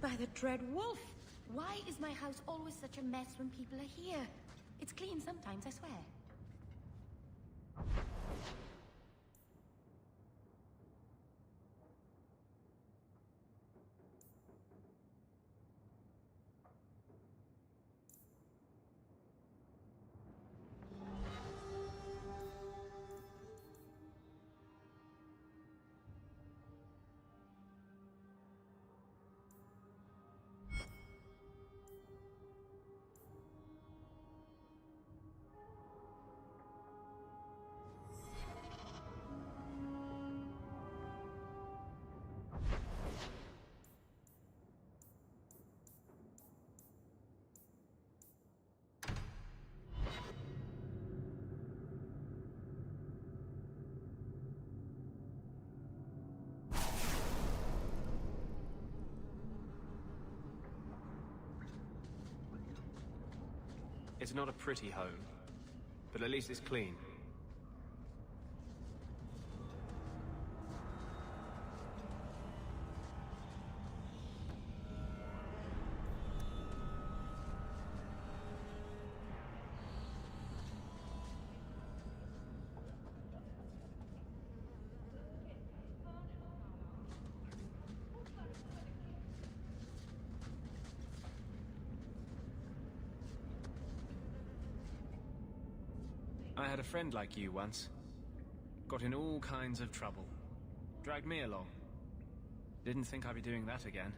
By the dread wolf! Why is my house always such a mess when people are here? It's clean sometimes, I swear. It's not a pretty home, but at least it's clean. I had a friend like you once. Got in all kinds of trouble. Dragged me along. Didn't think I'd be doing that again.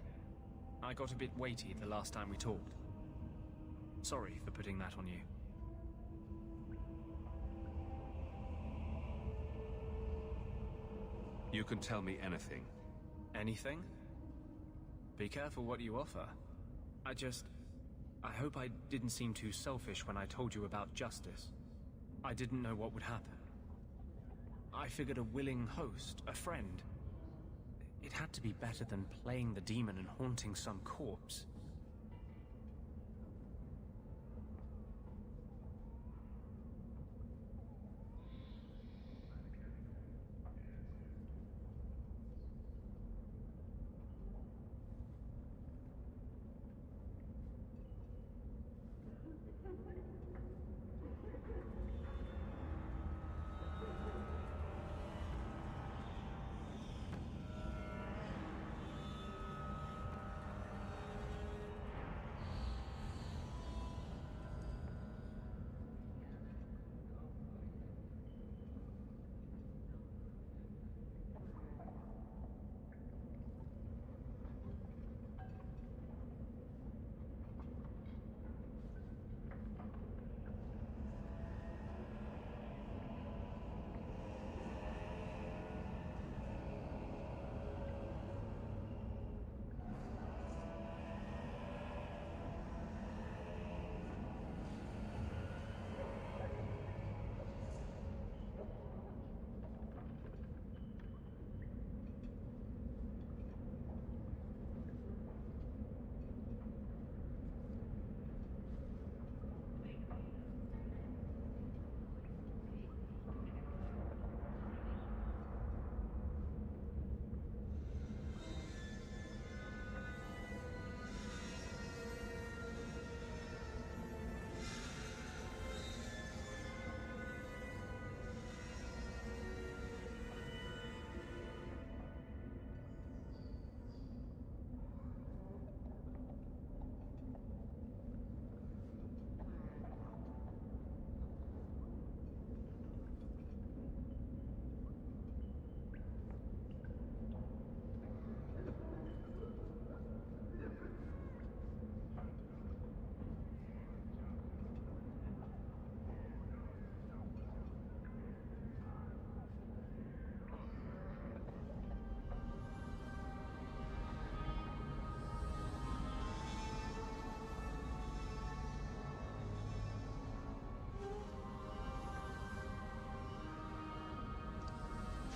I got a bit weighty the last time we talked. Sorry for putting that on you. You can tell me anything. Anything? Be careful what you offer. I hope I didn't seem too selfish when I told you about justice. I didn't know what would happen. I figured a willing host, a friend. It had to be better than playing the demon and haunting some corpse.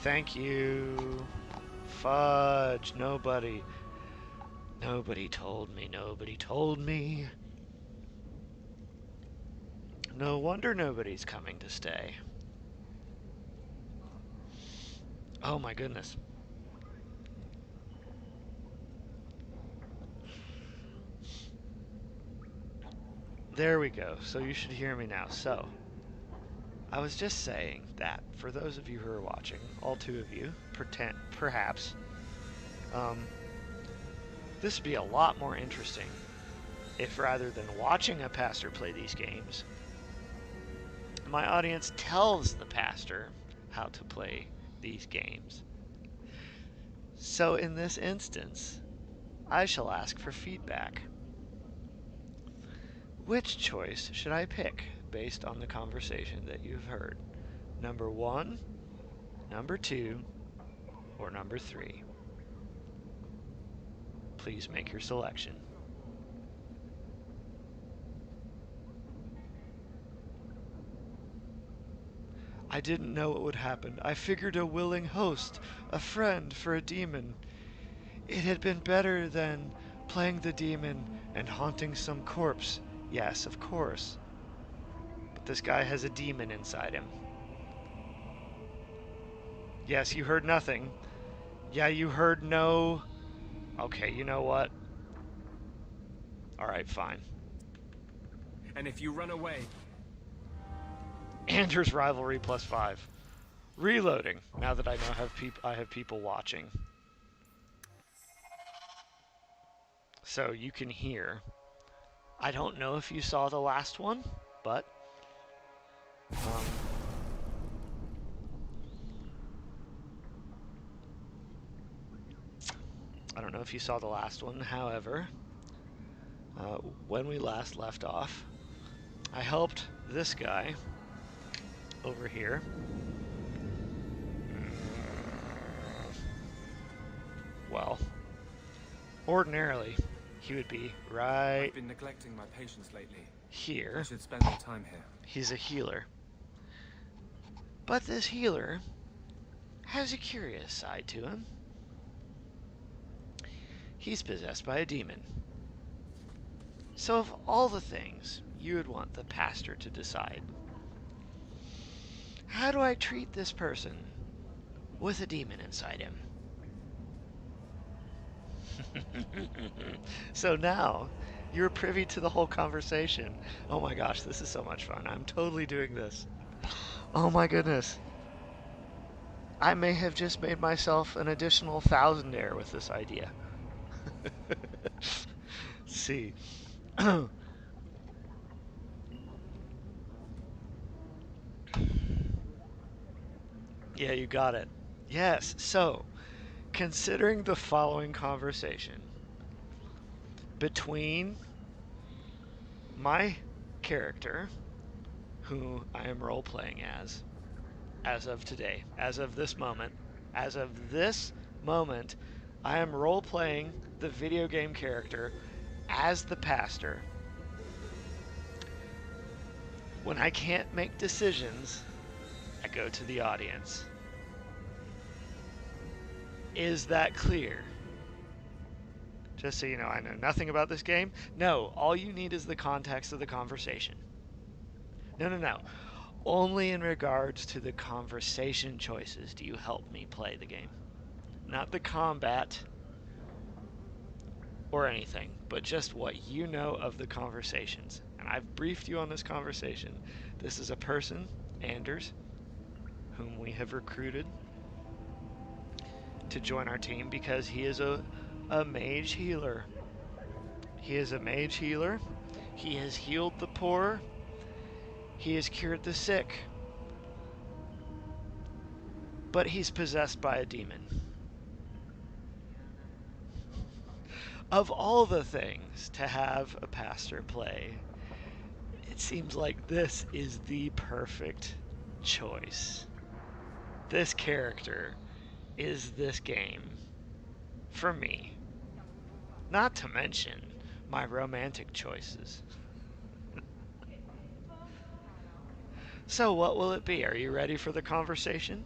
Thank you. Fudge. Nobody told me. Nobody told me. No wonder nobody's coming to stay. Oh my goodness. There we go. So you should hear me now. So, I was just saying that for those of you who are watching, all two of you, perhaps, this would be a lot more interesting if rather than watching a pastor play these games, my audience tells the pastor how to play these games. So in this instance, I shall ask for feedback. Which choice should I pick based on the conversation that you've heard? Number 1, number 2, or number 3? Please make your selection. I didn't know what would happen. I figured a willing host, a friend for a demon. It had been better than playing the demon and haunting some corpse. Yes, of course. But this guy has a demon inside him. Yes, you heard nothing. Yeah, you heard no... Okay, you know what? Alright, fine. And if you run away... Anders rivalry +5. Reloading, now that I know I have people watching. So you can hear. I don't know if you saw the last one, but... I don't know if you saw the last one, however... when we last left off, I helped this guy over here. Well, ordinarily, he would be right I've been neglecting my patients lately. here. I should spend more time here. He's a healer. But this healer has a curious side to him. He's possessed by a demon. So of all the things you would want the pastor to decide, how do I treat this person with a demon inside him? So now you're privy to the whole conversation. Oh my gosh, this is so much fun. I'm totally doing this. Oh my goodness. I may have just made myself an additional thousandaire with this idea. Let's see. Yeah, you got it. Yes, so, considering the following conversation between my character, who I am role-playing as of today, as of this moment, I am role-playing the video game character as the pastor. When I can't make decisions, I go to the audience. Is that clear? Just so you know, I know nothing about this game. No, all you need is the context of the conversation. No. Only in regards to the conversation choices do you help me play the game. Not the combat or anything, but just what you know of the conversations. And I've briefed you on this conversation. This is a person, Anders, whom we have recruited to join our team because he is a mage healer. He is a mage healer. He has healed the poor. He has cured the sick. But he's possessed by a demon. Of all the things to have a pastor play, it seems like this is the perfect choice. This character is this game for me. Not to mention my romantic choices. So what will it be? Are you ready for the conversation?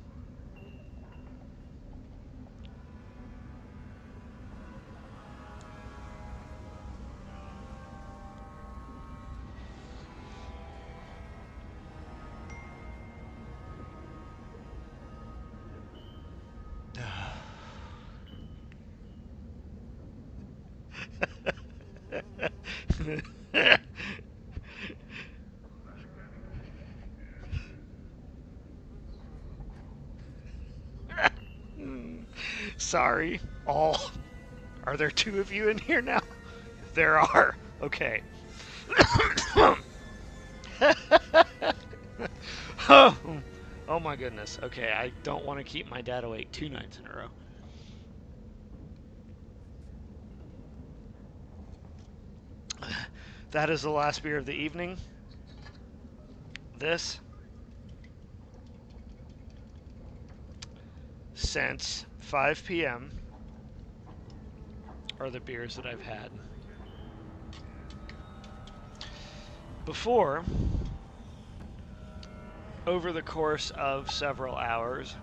Sorry, all. Are there 2 of you in here now? There are. Okay. Oh, oh my goodness. Okay, I don't want to keep my dad awake 2 nights in a row. That is the last beer of the evening. This, since 5 p.m., are the beers that I've had. Before, over the course of several hours,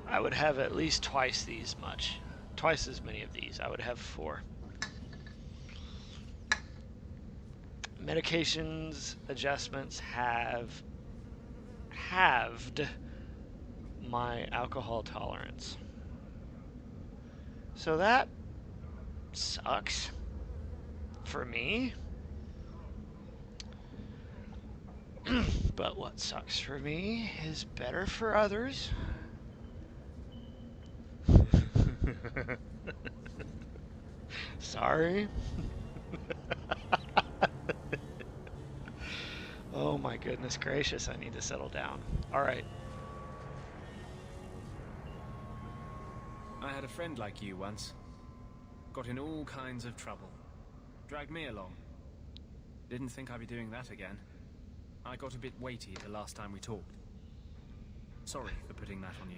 I would have at least twice as many of these. I would have 4. Medications adjustments have halved my alcohol tolerance. So that sucks for me. But what sucks for me is better for others. Sorry. Oh my goodness gracious, I need to settle down. Alright. I had a friend like you once. Got in all kinds of trouble. Dragged me along. Didn't think I'd be doing that again. I got a bit weighty the last time we talked. Sorry for putting that on you.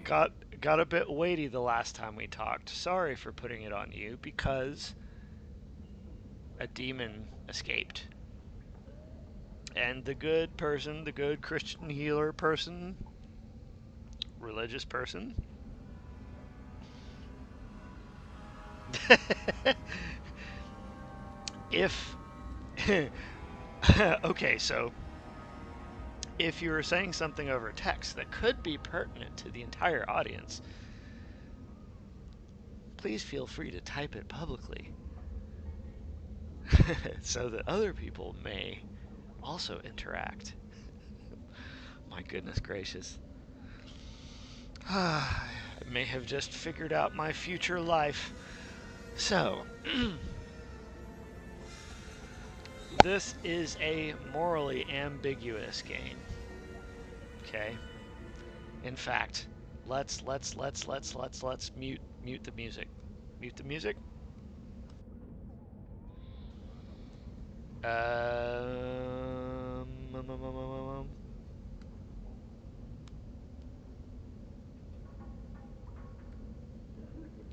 Got a bit weighty the last time we talked. Sorry for putting it on you because a demon escaped. And the good person, the good Christian healer person, religious person, if okay, so if you were saying something over text that could be pertinent to the entire audience, please feel free to type it publicly so that other people may also interact. My goodness gracious. I may have just figured out my future life. So, this is a morally ambiguous game. Okay? In fact, let's mute the music. Mute the music.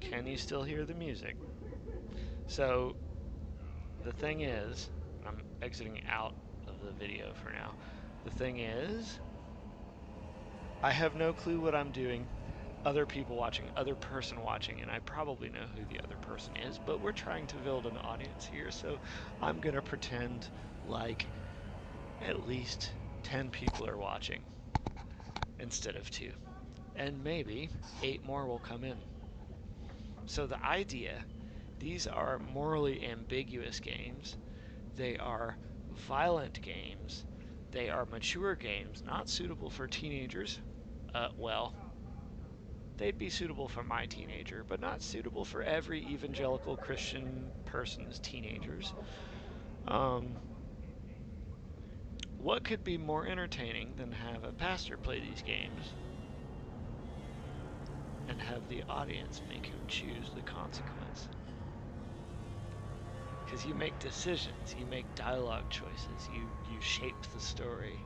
Can you still hear the music? So, the thing is, I'm exiting out of the video for now. The thing is, I have no clue what I'm doing. Other people watching, other person watching, and I probably know who the other person is, but we're trying to build an audience here, so I'm gonna pretend like at least 10 people are watching instead of 2. And maybe 8 more will come in. So the idea, these are morally ambiguous games. They are violent games. They are mature games, not suitable for teenagers. Well, they'd be suitable for my teenager, but not suitable for every evangelical Christian person's teenagers. What could be more entertaining than have a pastor play these games and have the audience make him choose the consequence? Because you make decisions, you make dialogue choices, you shape the story.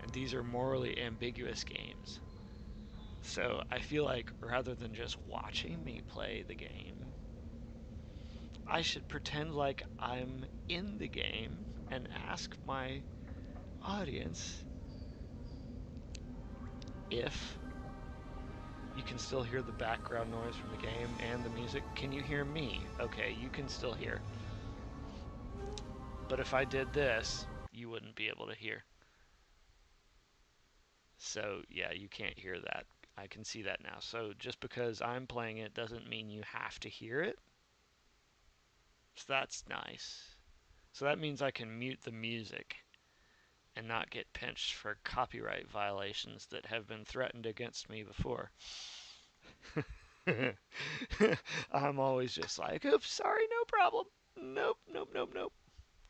And these are morally ambiguous games. So I feel like rather than just watching me play the game, I should pretend like I'm in the game and ask my audience if you can still hear the background noise from the game and the music. Can you hear me? Okay, you can still hear. But if I did this, you wouldn't be able to hear. So yeah, you can't hear that. I can see that now. So just because I'm playing it doesn't mean you have to hear it. So that's nice. So that means I can mute the music and not get pinched for copyright violations that have been threatened against me before. I'm always just like, oops, sorry, no problem. Nope, nope, nope, nope.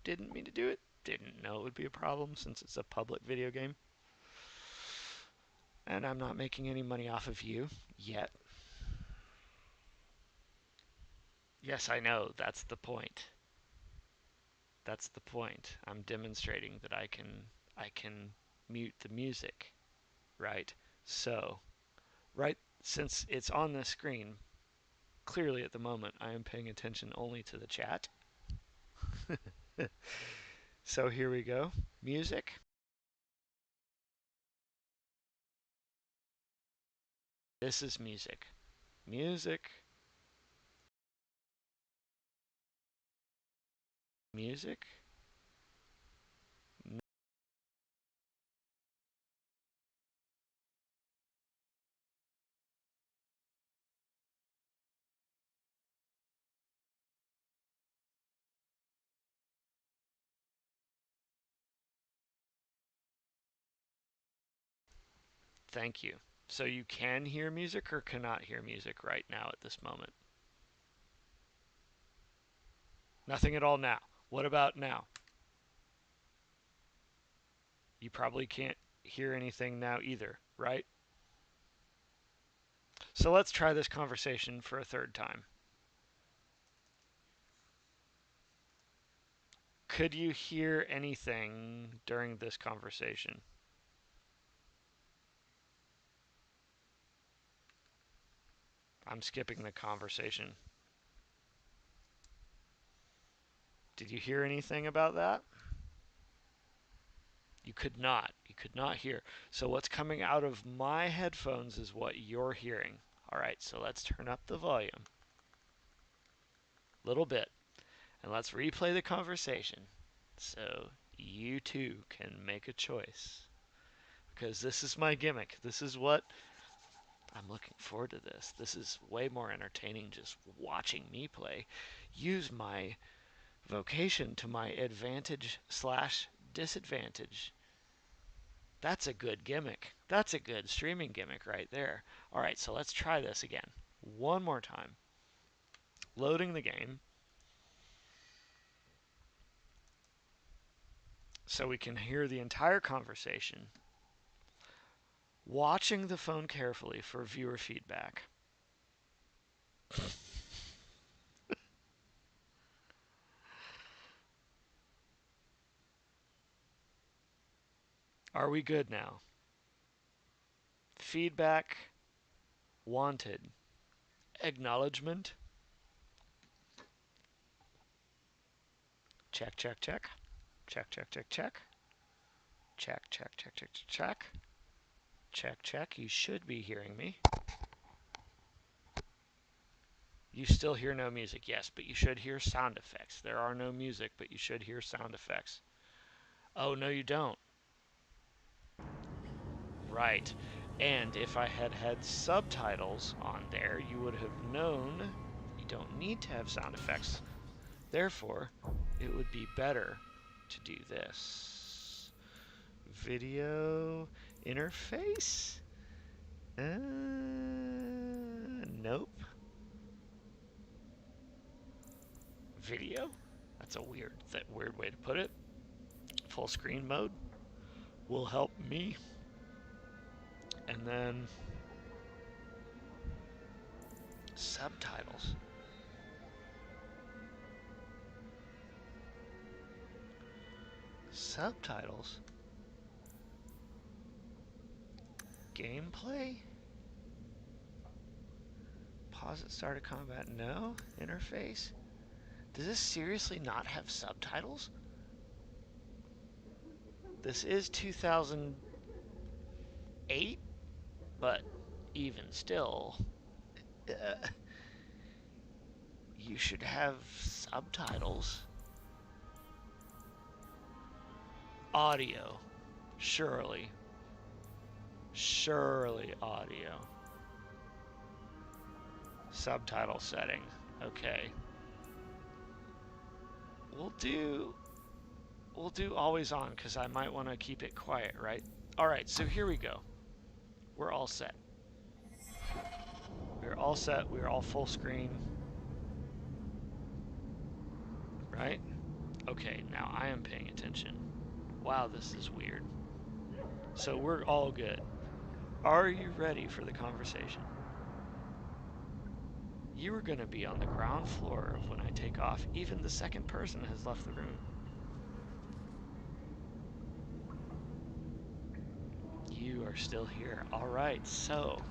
Didn't mean to do it. Didn't know it would be a problem since it's a public video game. And I'm not making any money off of you yet. Yes, I know. That's the point. That's the point. I'm demonstrating that I can mute the music, right? So, right since it's on the screen, clearly at the moment I am paying attention only to the chat. So here we go. Music. This is music. Music. Music. Thank you. So you can hear music or cannot hear music right now at this moment? Nothing at all now. What about now? You probably can't hear anything now either, right? So let's try this conversation for a third time. Could you hear anything during this conversation? I'm skipping the conversation. Did you hear anything about that? You could not. You could not hear. So what's coming out of my headphones is what you're hearing. All right, so let's turn up the volume a little bit and let's replay the conversation so you too can make a choice. Because this is my gimmick. This is what I'm looking forward to this. This is way more entertaining just watching me play. Use my vocation to my advantage slash disadvantage. That's a good gimmick. That's a good streaming gimmick right there. All right, so let's try this again. One more time. Loading the game so we can hear the entire conversation. Watching the phone carefully for viewer feedback. Are we good now? Feedback wanted. Acknowledgement. Check, check, check. Check, check, check, check. Check, check, check, check, check, check. Check, check. You should be hearing me. You still hear no music, yes, but you should hear sound effects. There are no music, but you should hear sound effects. Oh, no, you don't. Right. And if I had had subtitles on there, you would have known you don't need to have sound effects. Therefore, it would be better to do this. Video interface? Nope. Video? That's a weird way to put it. Full screen mode will help me. And then subtitles. Subtitles? Gameplay? Pause at start of combat? No. Interface? Does this seriously not have subtitles? This is 2008, but even still, you should have subtitles. Audio. Surely. Surely audio. Subtitle setting. Okay. We'll do always on because I might want to keep it quiet, right? All right, so here we go. We're all set. we're all set. We're all full screen. Right? Okay, now I am paying attention. Wow, this is weird. So we're all good. Are you ready for the conversation? You are going to be on the ground floor when I take off. Even the second person has left the room. You are still here. All right, so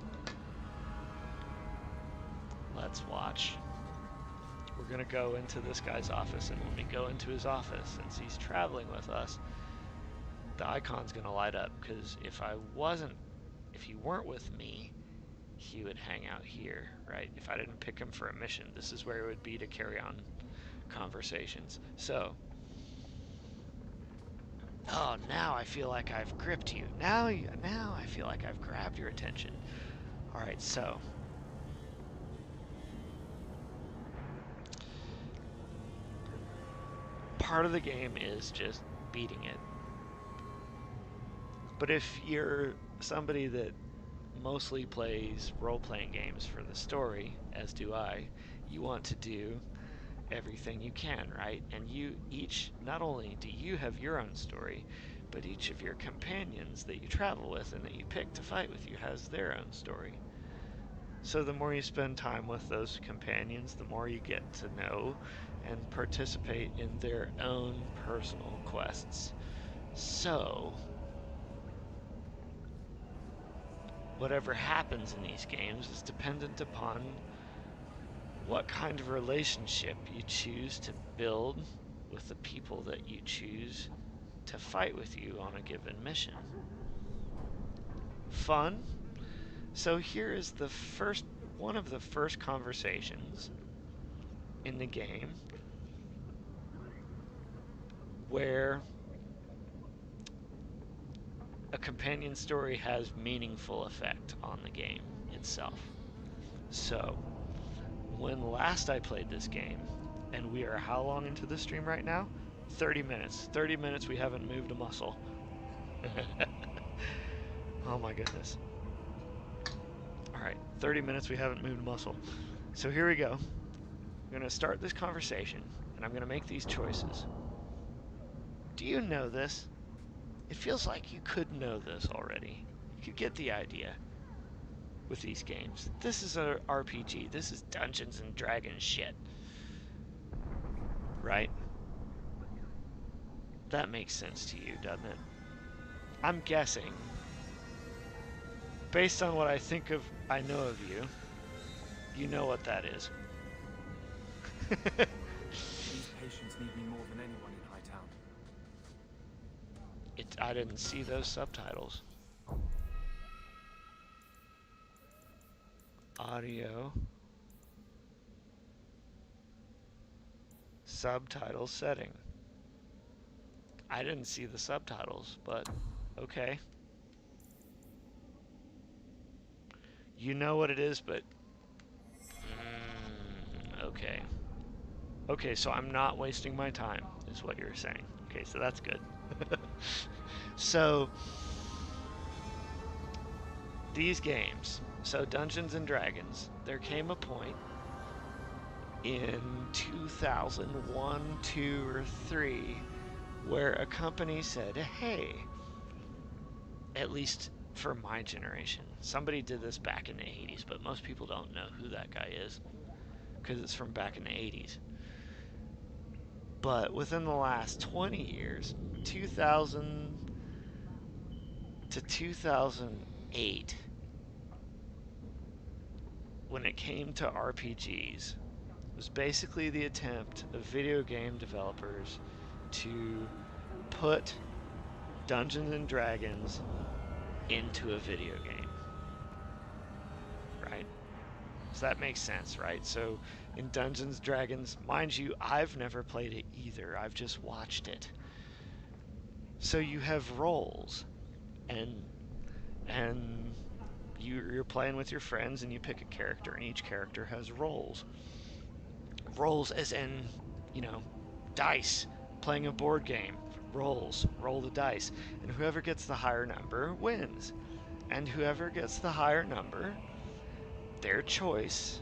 let's watch. We're going to go into this guy's office, and when we go into his office, since he's traveling with us, the icon's going to light up, because if he weren't with me, he would hang out here, right? If I didn't pick him for a mission, this is where it would be to carry on conversations. So, oh, now I feel like I've gripped you. Now I feel like I've grabbed your attention. All right, so part of the game is just beating it. But if you're somebody that mostly plays role-playing games for the story, as do I, you want to do everything you can, right? And you each, not only do you have your own story, but each of your companions that you travel with and that you pick to fight with you has their own story. So the more you spend time with those companions, the more you get to know and participate in their own personal quests. So, whatever happens in these games is dependent upon what kind of relationship you choose to build with the people that you choose to fight with you on a given mission. Fun? So here is one of the first conversations in the game where a companion story has meaningful effect on the game itself. So, when last I played this game, and we are how long into the stream right now? 30 minutes. 30 minutes we haven't moved a muscle. Oh my goodness. Alright, 30 minutes we haven't moved a muscle. So here we go. I'm going to start this conversation, and I'm going to make these choices. Do you know this? It feels like you could know this already. You could get the idea with these games. This is an RPG. This is Dungeons and Dragons shit. Right? That makes sense to you, doesn't it? I'm guessing, based on what I know of you, you know what that is. These patients need me more than anyone in Hightown. I didn't see those subtitles. Audio. Subtitle setting. I didn't see the subtitles, but okay. You know what it is, but okay. Okay, so I'm not wasting my time, is what you're saying. Okay, so that's good. So, these games, so Dungeons and Dragons, there came a point in 2001, 2, or 3 where a company said, hey, at least for my generation, somebody did this back in the 80s, but most people don't know who that guy is because it's from back in the 80s. But within the last 20 years, 2000 to 2008, when it came to RPGs, was basically the attempt of video game developers to put Dungeons and Dragons into a video game. Right? So that makes sense, right? So in Dungeons and Dragons, mind you, I've never played it either. I've just watched it. So you have roles, and you're playing with your friends, and you pick a character, and each character has roles. Roles as in, dice. Playing a board game. Rolls. Roll the dice. And whoever gets the higher number wins. And whoever gets the higher number their choice,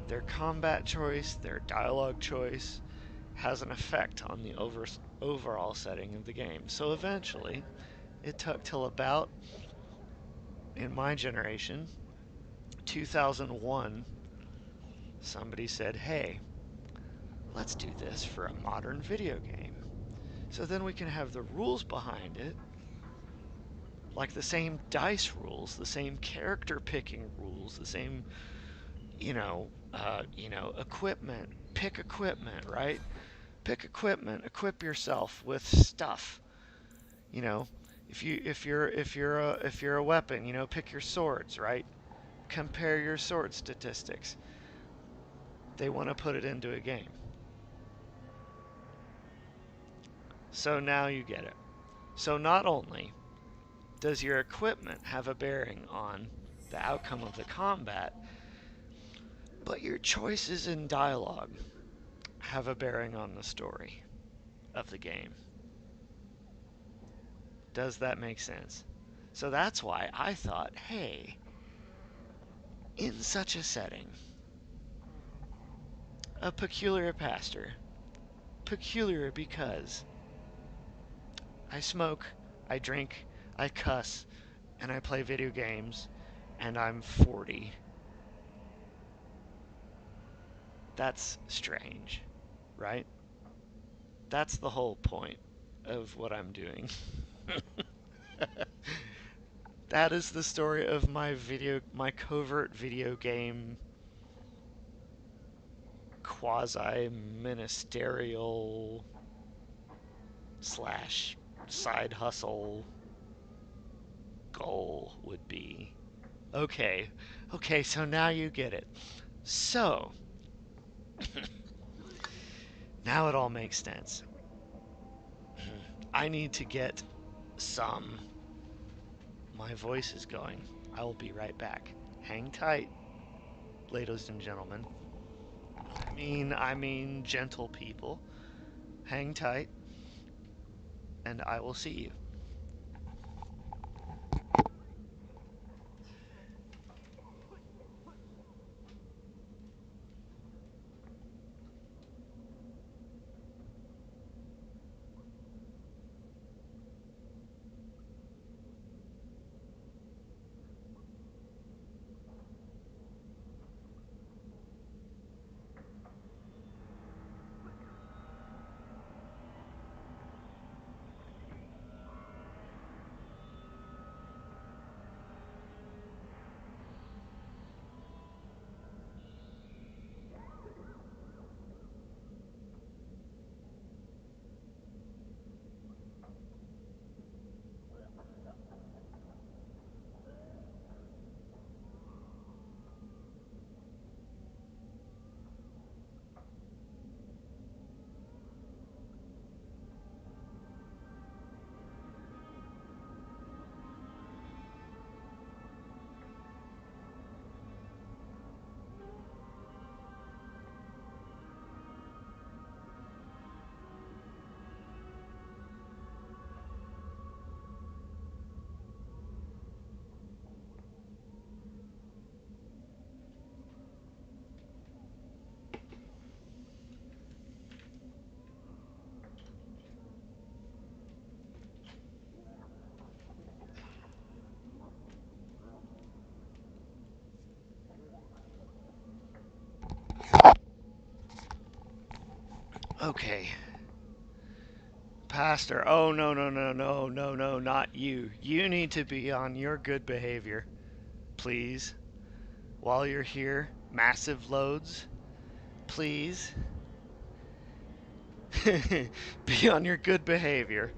their combat choice, their dialogue choice, has an effect on the overall setting of the game. So eventually, it took till about, in my generation, 2001, somebody said, hey, let's do this for a modern video game. So then we can have the rules behind it, like the same dice rules, the same character picking rules, the same, equipment. Pick equipment, right? Pick equipment. Equip yourself with stuff. You know, if you're a weapon, pick your swords, right? Compare your sword statistics. They want to put it into a game. So now you get it. So not only does your equipment have a bearing on the outcome of the combat, but your choices in dialogue have a bearing on the story of the game. Does that make sense? So that's why I thought, hey, in such a setting, a peculiar pastor, peculiar because I smoke, I drink, I cuss, and I play video games, and I'm 40. That's strange, right? That's the whole point of what I'm doing. That is the story of my covert video game quasi-ministerial / side hustle goal would be. Okay, so now you get it. So, now it all makes sense. I need to get some. My voice is going. I will be right back. Hang tight, ladies and gentlemen. I mean, gentle people. Hang tight, and I will see you. Okay. Pastor, oh no, not you. You need to be on your good behavior, please. While you're here, massive loads, please. Be on your good behavior,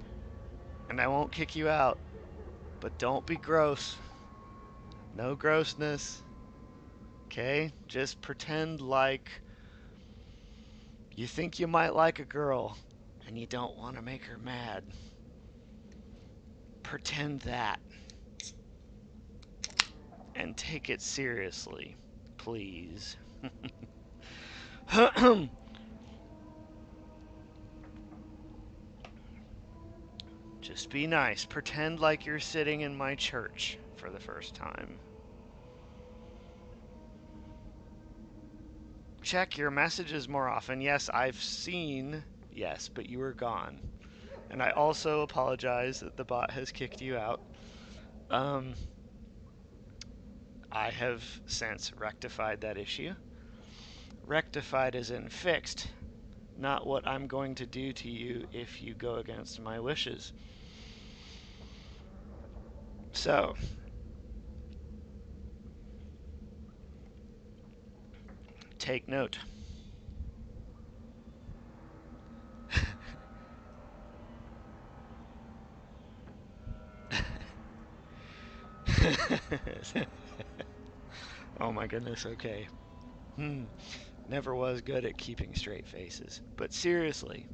and I won't kick you out. But don't be gross. No grossness. Okay? Just pretend like you think you might like a girl and you don't want to make her mad. Pretend that. And take it seriously, please. Just be nice. Pretend like you're sitting in my church for the first time. check your messages more often. Yes, I've seen. Yes, but you were gone. And I also apologize that the bot has kicked you out. I have since rectified that issue. Rectified as in fixed, not what I'm going to do to you if you go against my wishes. So, take note. Oh my goodness, okay. Never was good at keeping straight faces. But seriously,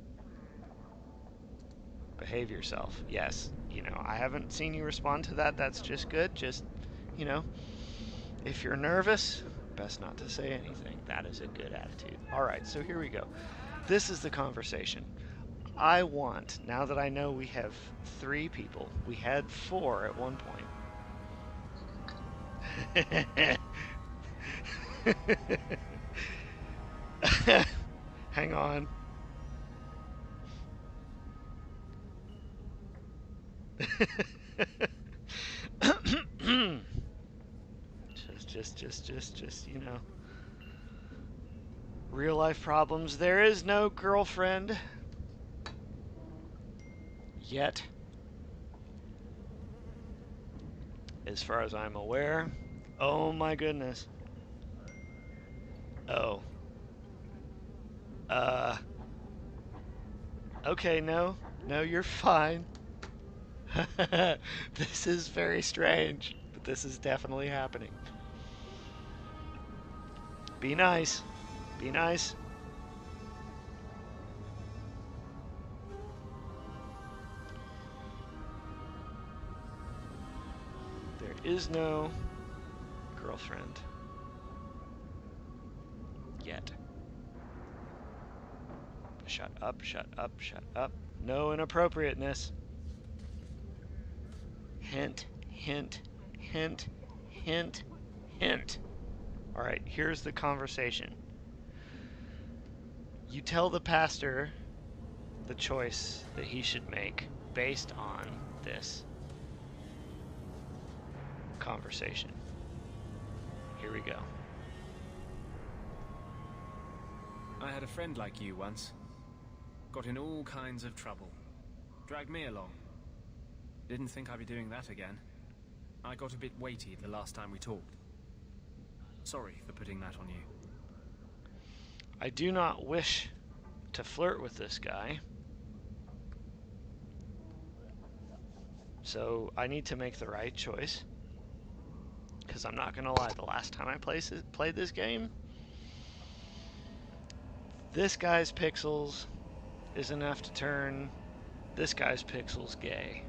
behave yourself. Yes, I haven't seen you respond to that. That's just good. Just, if you're nervous, best not to say anything. That is a good attitude. All right, so here we go. This is the conversation. I want, now that I know we have 3 people, we had 4 at one point. Hang on. just, real life problems. There is no girlfriend yet, as far as I'm aware. Oh my goodness. Oh. Okay, no, you're fine. This is very strange, but this is definitely happening. Be nice. Be nice. There is no girlfriend yet. Shut up, shut up, shut up. No inappropriateness. Hint, hint, hint, hint, hint. All right, here's the conversation. You tell the pastor the choice that he should make based on this conversation. Here we go. I had a friend like you once. Got in all kinds of trouble. Dragged me along. Didn't think I'd be doing that again. I got a bit weighty the last time we talked. Sorry for putting that on you. I do not wish to flirt with this guy. So I need to make the right choice. Because I'm not going to lie, the last time I played this game, this guy's pixels is enough to turn this guy's pixels gay.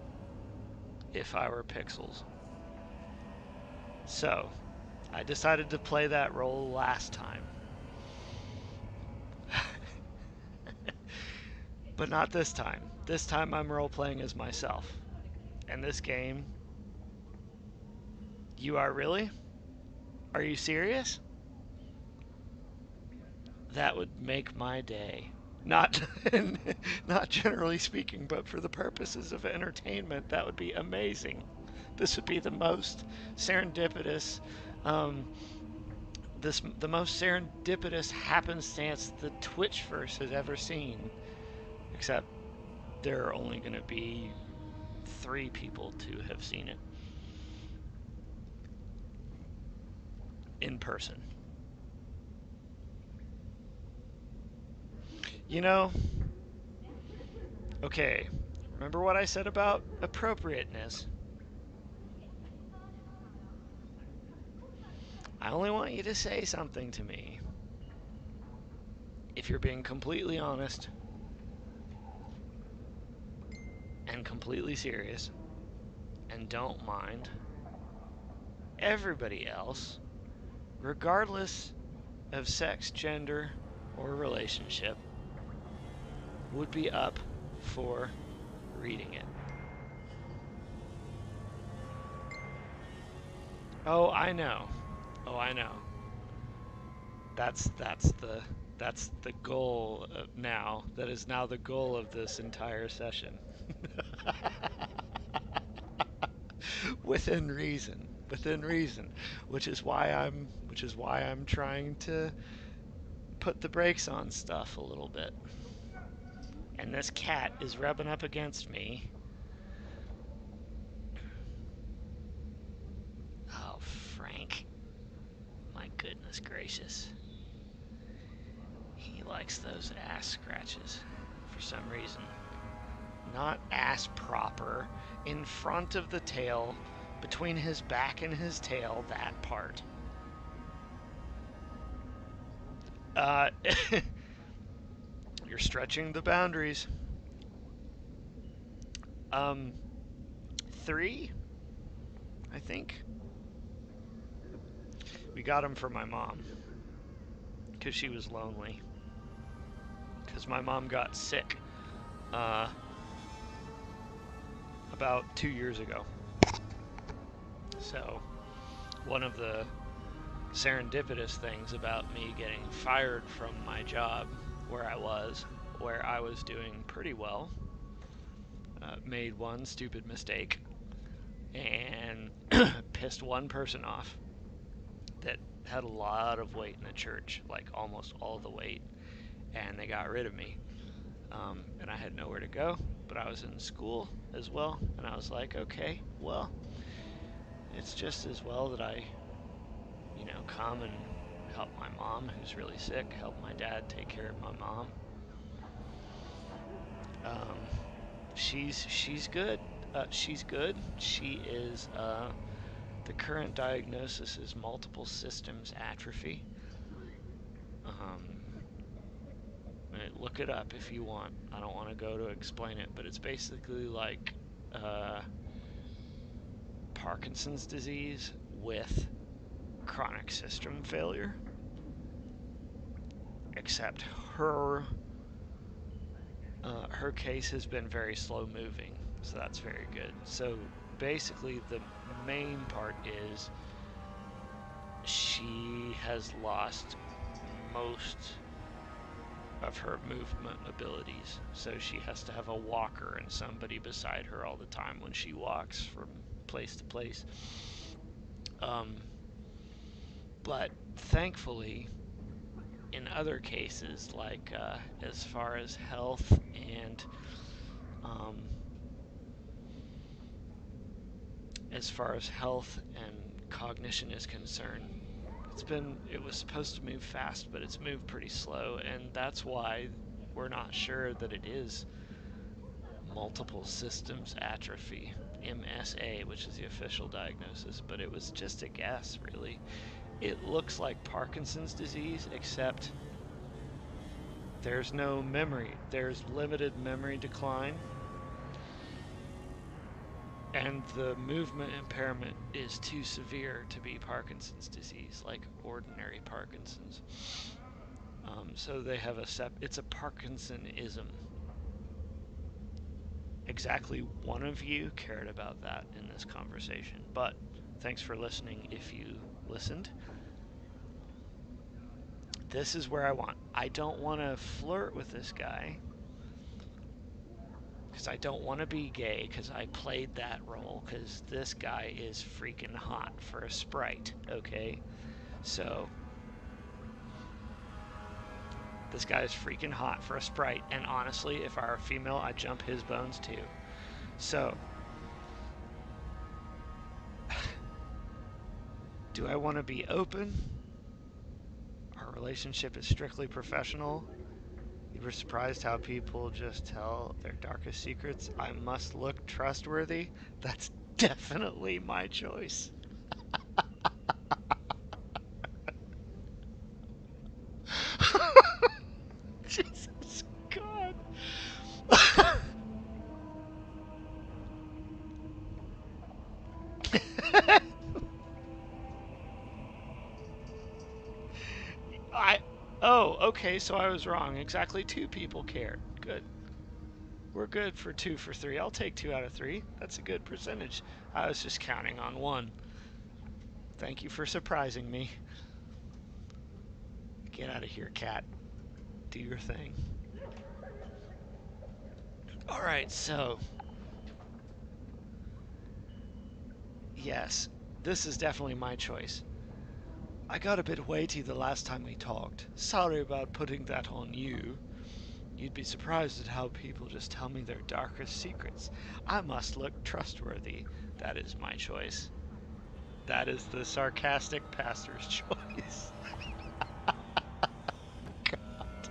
If I were pixels. So, I decided to play that role last time. But not this time. This time I'm role-playing as myself. And this game... You are really? Are you serious? That would make my day. Not, not generally speaking, but for the purposes of entertainment, that would be amazing. This would be the most serendipitous, the most serendipitous happenstance the Twitchverse has ever seen. Except there are only going to be 3 people to have seen it in person. Okay, remember what I said about appropriateness? I only want you to say something to me if you're being completely honest and completely serious and don't mind everybody else, regardless of sex, gender, or relationship, would be up for reading it. Oh, I know. That's the goal now. That is now the goal of this entire session. Within reason, which is why I'm trying to put the brakes on stuff a little bit. And this cat is rubbing up against me. Oh, Frank. My goodness gracious. He likes those ass scratches for some reason. Not ass proper. In front of the tail, between his back and his tail, that part. You're stretching the boundaries. 3, I think. We got him for my mom because she was lonely. Because my mom got sick about 2 years ago. So one of the serendipitous things about me getting fired from my job where I was doing pretty well, made one stupid mistake and pissed one person off that had a lot of weight in the church, like almost all the weight, and they got rid of me. And I had nowhere to go, but I was in school as well, and I was like, okay, well, it's just as well that I, come and help my mom who's really sick, help my dad take care of my mom. She's good. She's good. She is, the current diagnosis is multiple systems atrophy. Look it up if you want. I don't want to go to explain it, but it's basically like Parkinson's disease with chronic system failure. Except her case has been very slow moving, so that's very good. So basically the main part is she has lost most of her movement abilities, so she has to have a walker and somebody beside her all the time when she walks from place to place. But thankfully, in other cases, like as far as health and cognition is concerned, it was supposed to move fast, but it's moved pretty slow, and that's why we're not sure that it is multiple systems atrophy, MSA, which is the official diagnosis, but it was just a guess, really. It looks like Parkinson's disease, except there's no memory. There's limited memory decline, and the movement impairment is too severe to be Parkinson's disease, like ordinary Parkinson's. So they have it's a Parkinsonism. Exactly one of you cared about that in this conversation, but thanks for listening if you listened. This is where I don't want to flirt with this guy, because I don't want to be gay, because I played that role, because this guy is freaking hot for a sprite, okay? So, this guy is freaking hot for a sprite, and honestly, if I were a female, I'd jump his bones too. So, do I want to be open? Our relationship is strictly professional. You were surprised how people just tell their darkest secrets. I must look trustworthy. That's definitely my choice. Jesus God. Oh, okay, so I was wrong. Exactly 2 people cared. Good. We're good for 2 for 3. I'll take 2 out of 3. That's a good percentage. I was just counting on 1. Thank you for surprising me. Get out of here, cat. Do your thing. Alright, so... Yes, this is definitely my choice. I got a bit weighty the last time we talked. Sorry about putting that on you. You'd be surprised at how people just tell me their darkest secrets. I must look trustworthy. That is my choice. That is the sarcastic pastor's choice. God.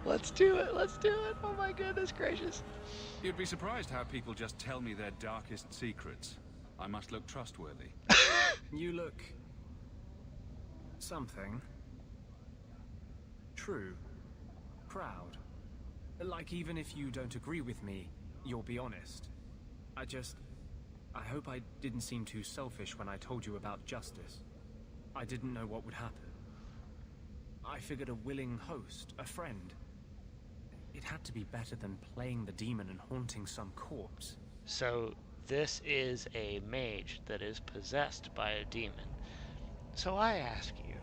Let's do it. Let's do it. Oh my goodness gracious. You'd be surprised how people just tell me their darkest secrets. I must look trustworthy. You look... something. True. Proud. Like, even if you don't agree with me, you'll be honest. I hope I didn't seem too selfish when I told you about justice. I didn't know what would happen. I figured a willing host, a friend. It had to be better than playing the demon and haunting some corpse. So, this is a mage that is possessed by a demon. So I ask you,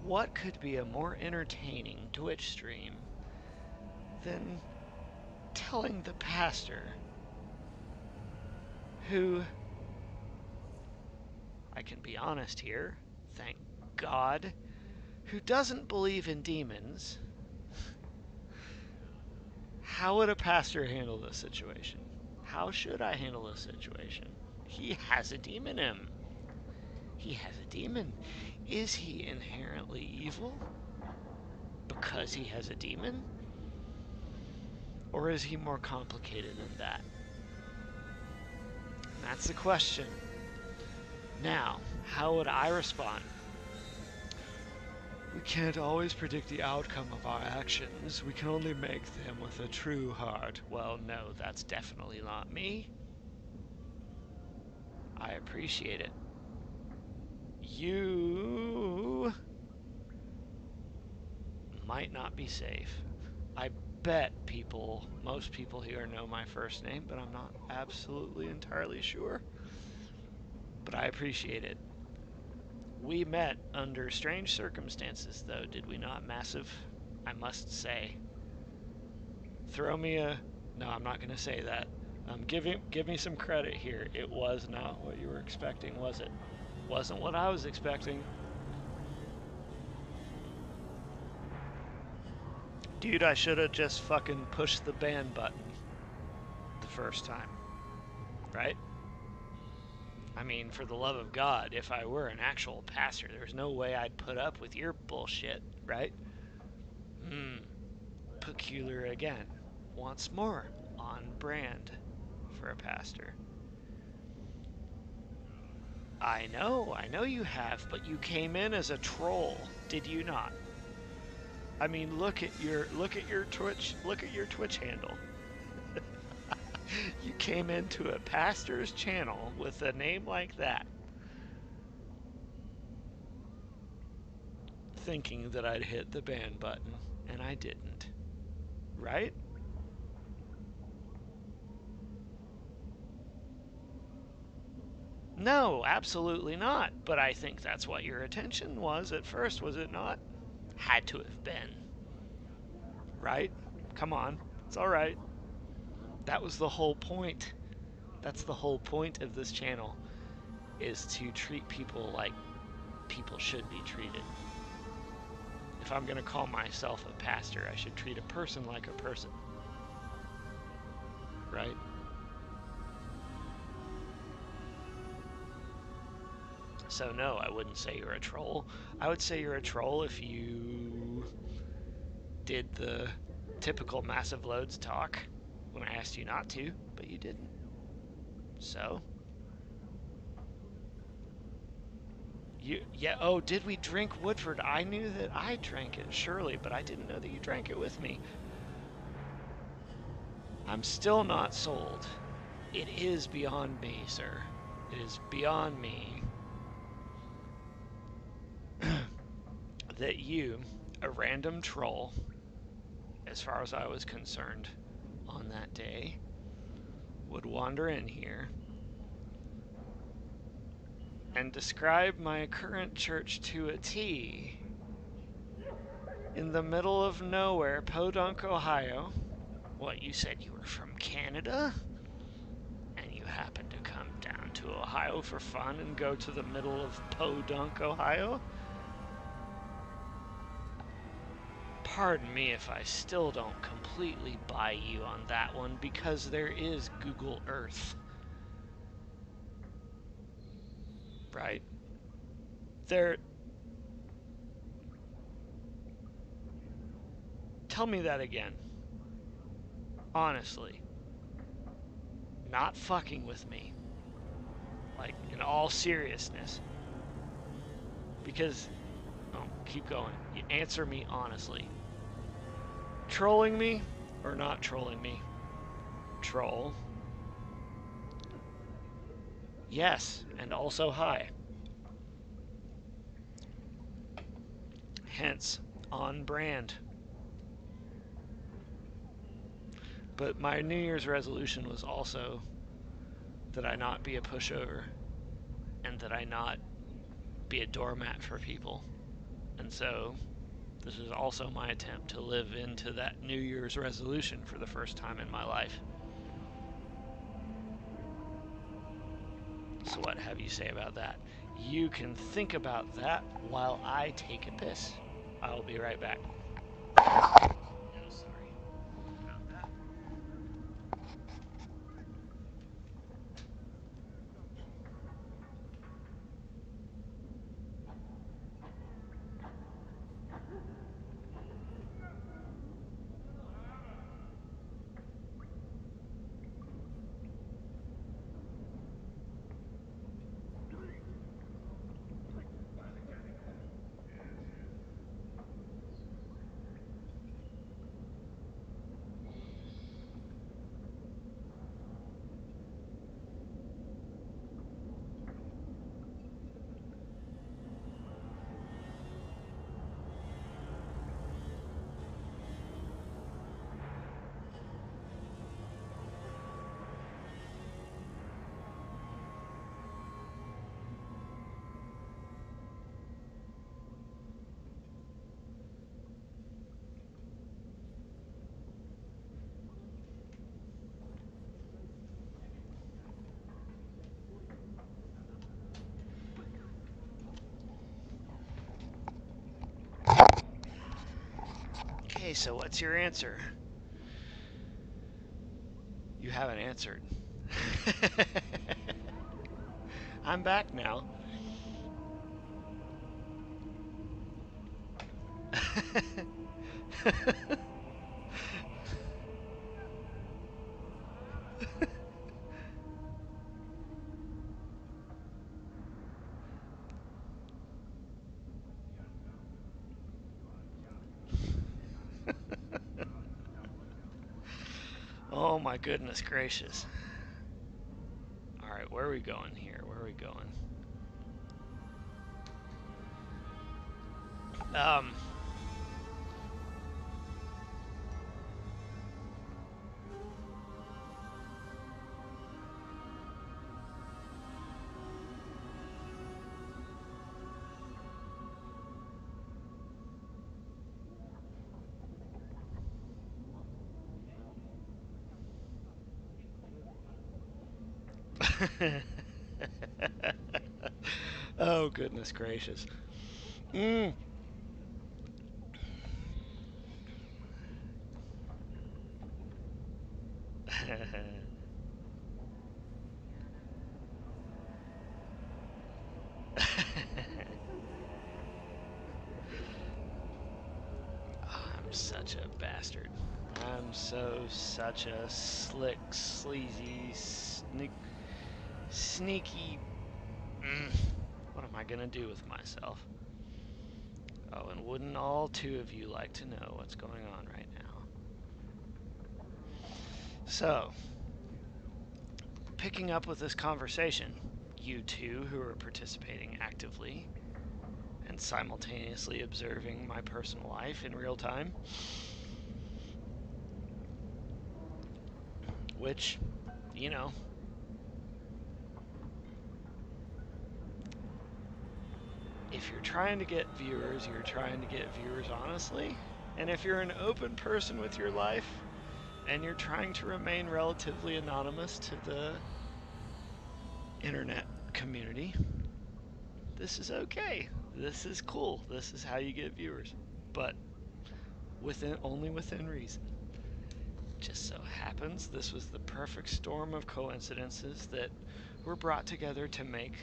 what could be a more entertaining Twitch stream than telling the pastor, who, I can be honest here, thank God, who doesn't believe in demons, how would a pastor handle this situation? How should I handle this situation? He has a demon in him. He has a demon. Is he inherently evil because he has a demon? Or is he more complicated than that? And that's the question. Now, how would I respond? We can't always predict the outcome of our actions. We can only make them with a true heart. Well, no, that's definitely not me. I appreciate it. You might not be safe. I bet most people here know my first name, but I'm not absolutely entirely sure. But I appreciate it. We met under strange circumstances, though, did we not? Massive, I must say. Throw me a... No, I'm not going to say that. Give me some credit here. It was not what you were expecting, was it? Wasn't what I was expecting. Dude, I should have just fucking pushed the ban button the first time. Right? I mean, for the love of God, if I were an actual pastor, there's no way I'd put up with your bullshit, right? Peculiar again. Once more, on brand for a pastor. I know you have, but you came in as a troll, did you not? I mean, look at your Twitch handle. You came into a pastor's channel with a name like that, thinking that I'd hit the ban button, and I didn't. Right? No, absolutely not. But I think that's what your attention was at first, was it not? Had to have been. Right? Come on. It's alright. That was the whole point. That's the whole point of this channel, is to treat people like people should be treated. If I'm going to call myself a pastor, I should treat a person like a person. Right? So no, I wouldn't say you're a troll. I would say you're a troll if you did the typical massive loads talk when I asked you not to, but you didn't. So? Oh, did we drink Woodford? I knew that I drank it, surely, but I didn't know that you drank it with me. I'm still not sold. It is beyond me, sir. It is beyond me that you, a random troll, as far as I was concerned, on that day, would wander in here and describe my current church to a T. In the middle of nowhere, Podunk, Ohio. What, you said you were from Canada? And you happened to come down to Ohio for fun and go to the middle of Podunk, Ohio? Pardon me if I still don't completely buy you on that one, because there is Google Earth. Right? Tell me that again. Honestly. Not fucking with me. Like, in all seriousness. Because, keep going. You answer me honestly. Trolling me or not trolling me? Troll. Yes, and also hi. Hence, on brand. But my New Year's resolution was also that I not be a pushover and that I not be a doormat for people. And so this is also my attempt to live into that New Year's resolution for the first time in my life. So what have you say about that? You can think about that while I take a piss. I'll be right back. No, sorry about that. Okay, so what's your answer? You haven't answered. I'm back now. Oh my goodness gracious. Alright, where are we going here? Where are we going? Oh goodness gracious. Mm. I'm such a bastard. I'm such a slick, sleazy, sneaky. What am I gonna do with myself? Oh, and wouldn't all two of you like to know what's going on right now? So, picking up with this conversation, you two who are participating actively and simultaneously observing my personal life in real time, which, you know, if you're trying to get viewers, you're trying to get viewers honestly. And if you're an open person with your life, and you're trying to remain relatively anonymous to the internet community, this is okay. This is cool. This is how you get viewers. But only within reason. Just so happens this was the perfect storm of coincidences that were brought together to make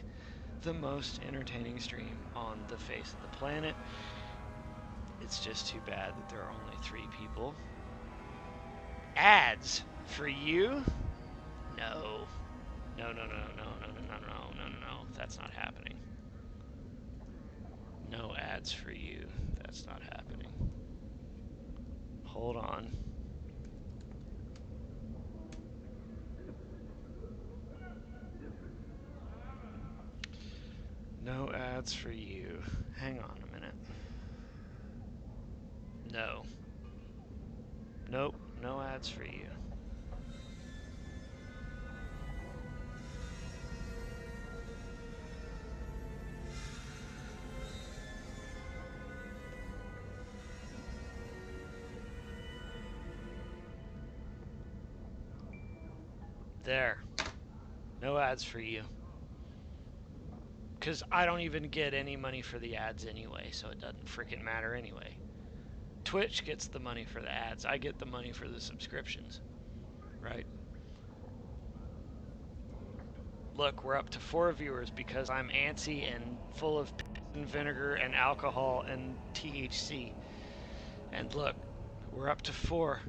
the most entertaining stream on the face of the planet. It's just too bad that there are only 3 people. Ads for you? No. No. That's not happening. No ads for you. That's not happening. Hold on. No ads for you. Hang on a minute. No. Nope, no ads for you. There. No ads for you. Because I don't even get any money for the ads anyway, so it doesn't freaking matter anyway. Twitch gets the money for the ads. I get the money for the subscriptions. Right? Look, we're up to 4 viewers because I'm antsy and full of piss and vinegar and alcohol and THC. And look, we're up to 4.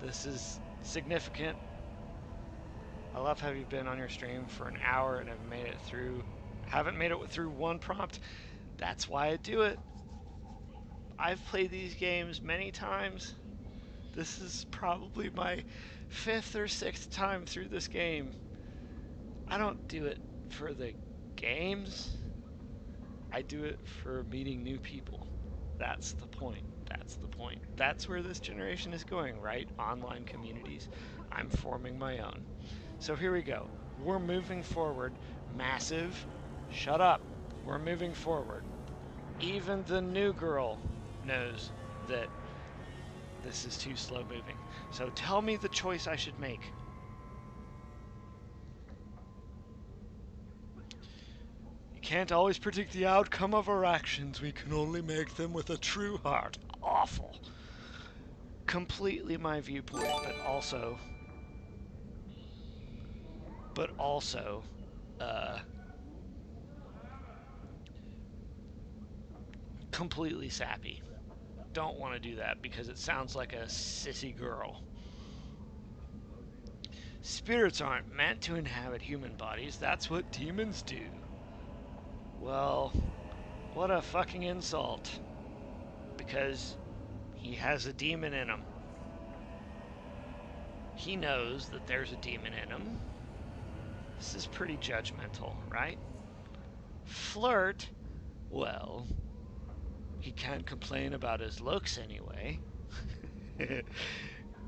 This is significant. I love how you've been on your stream for an hour and have made it through. Haven't made it through 1 prompt. That's why I do it. I've played these games many times. This is probably my 5th or 6th time through this game. I don't do it for the games. I do it for meeting new people. That's the point. That's the point. That's where this generation is going, right? Online communities. I'm forming my own. So here we go. We're moving forward. Massive. Shut up. We're moving forward. Even the new girl knows that this is too slow moving. So tell me the choice I should make. You can't always predict the outcome of our actions. We can only make them with a true heart. Awful. Completely my viewpoint, but also completely sappy. Don't want to do that because it sounds like a sissy girl. Spirits aren't meant to inhabit human bodies. That's what demons do. Well, what a fucking insult. Because he has a demon in him. He knows that there's a demon in him. This is pretty judgmental, right? Flirt? Well, he can't complain about his looks anyway.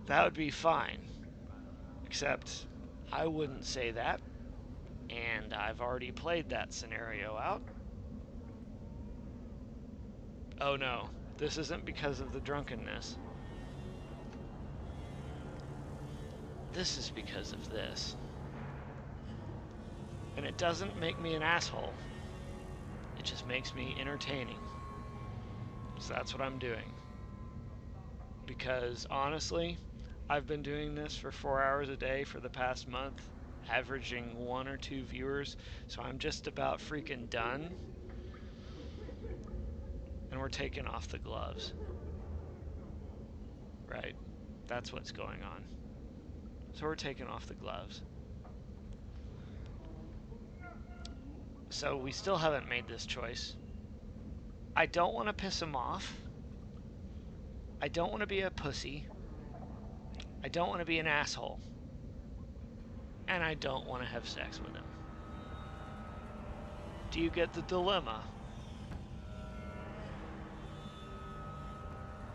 That would be fine. Except, I wouldn't say that. And I've already played that scenario out. Oh no, this isn't because of the drunkenness. This is because of this. And it doesn't make me an asshole. It just makes me entertaining. So that's what I'm doing. Because honestly, I've been doing this for 4 hours a day for the past month, averaging 1 or 2 viewers, so I'm just about freaking done. And we're taking off the gloves. Right? That's what's going on. So we're taking off the gloves. So we still haven't made this choice. I don't want to piss him off. I don't want to be a pussy. I don't want to be an asshole. And I don't want to have sex with him. Do you get the dilemma?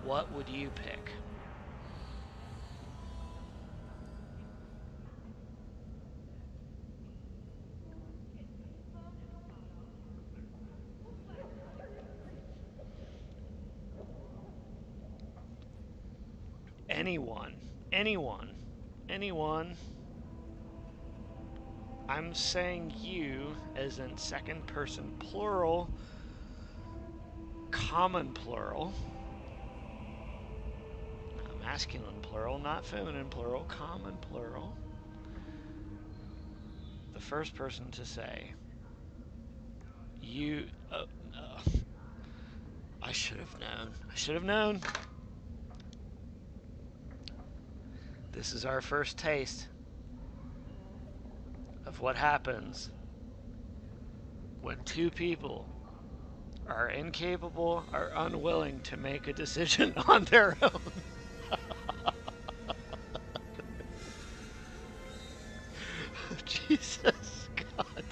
What would you pick? anyone, I'm saying you as in second person plural, common plural, masculine plural, not feminine plural, common plural. The first person to say, you, I should have known. I should have known. This is our first taste of what happens when two people are incapable or unwilling to make a decision on their own. Jesus God.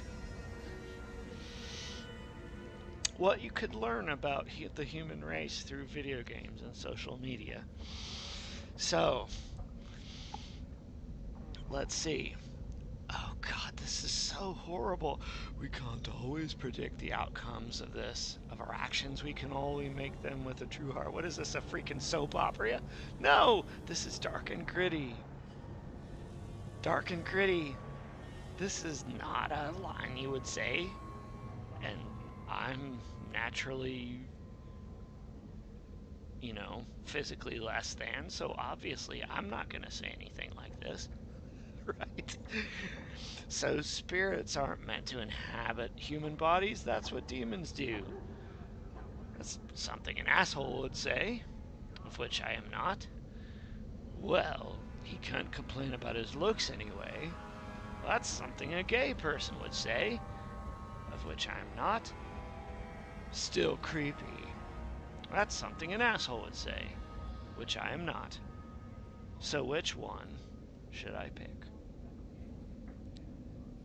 What you could learn about the human race through video games and social media. So, let's see. Oh God, this is so horrible. We can't always predict the outcomes of this. Of our actions, we can only make them with a true heart. What is this, a freaking soap opera? No! This is dark and gritty. Dark and gritty. This is not a line you would say. And I'm naturally, physically less than, so obviously I'm not going to say anything like this. Right? So spirits aren't meant to inhabit human bodies. That's what demons do. That's something an asshole would say, of which I am not. Well, he can't complain about his looks anyway. Well, that's something a gay person would say, of which I am not. Still creepy. That's something an asshole would say, which I am not. So which one should I pick?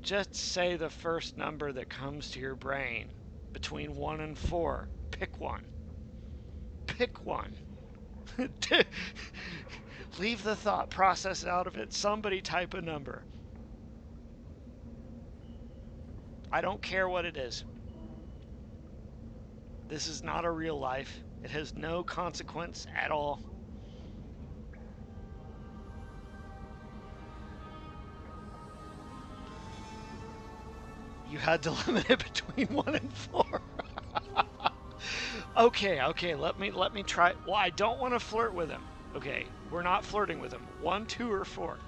Just say the first number that comes to your brain, between 1 and 4. Pick one. Pick one. Leave the thought process out of it. Somebody type a number. I don't care what it is. This is not a real life. It has no consequence at all. You had to limit it between 1 and 4. Okay, let me try. Well, I don't want to flirt with him. Okay, we're not flirting with him. 1, 2, or 4.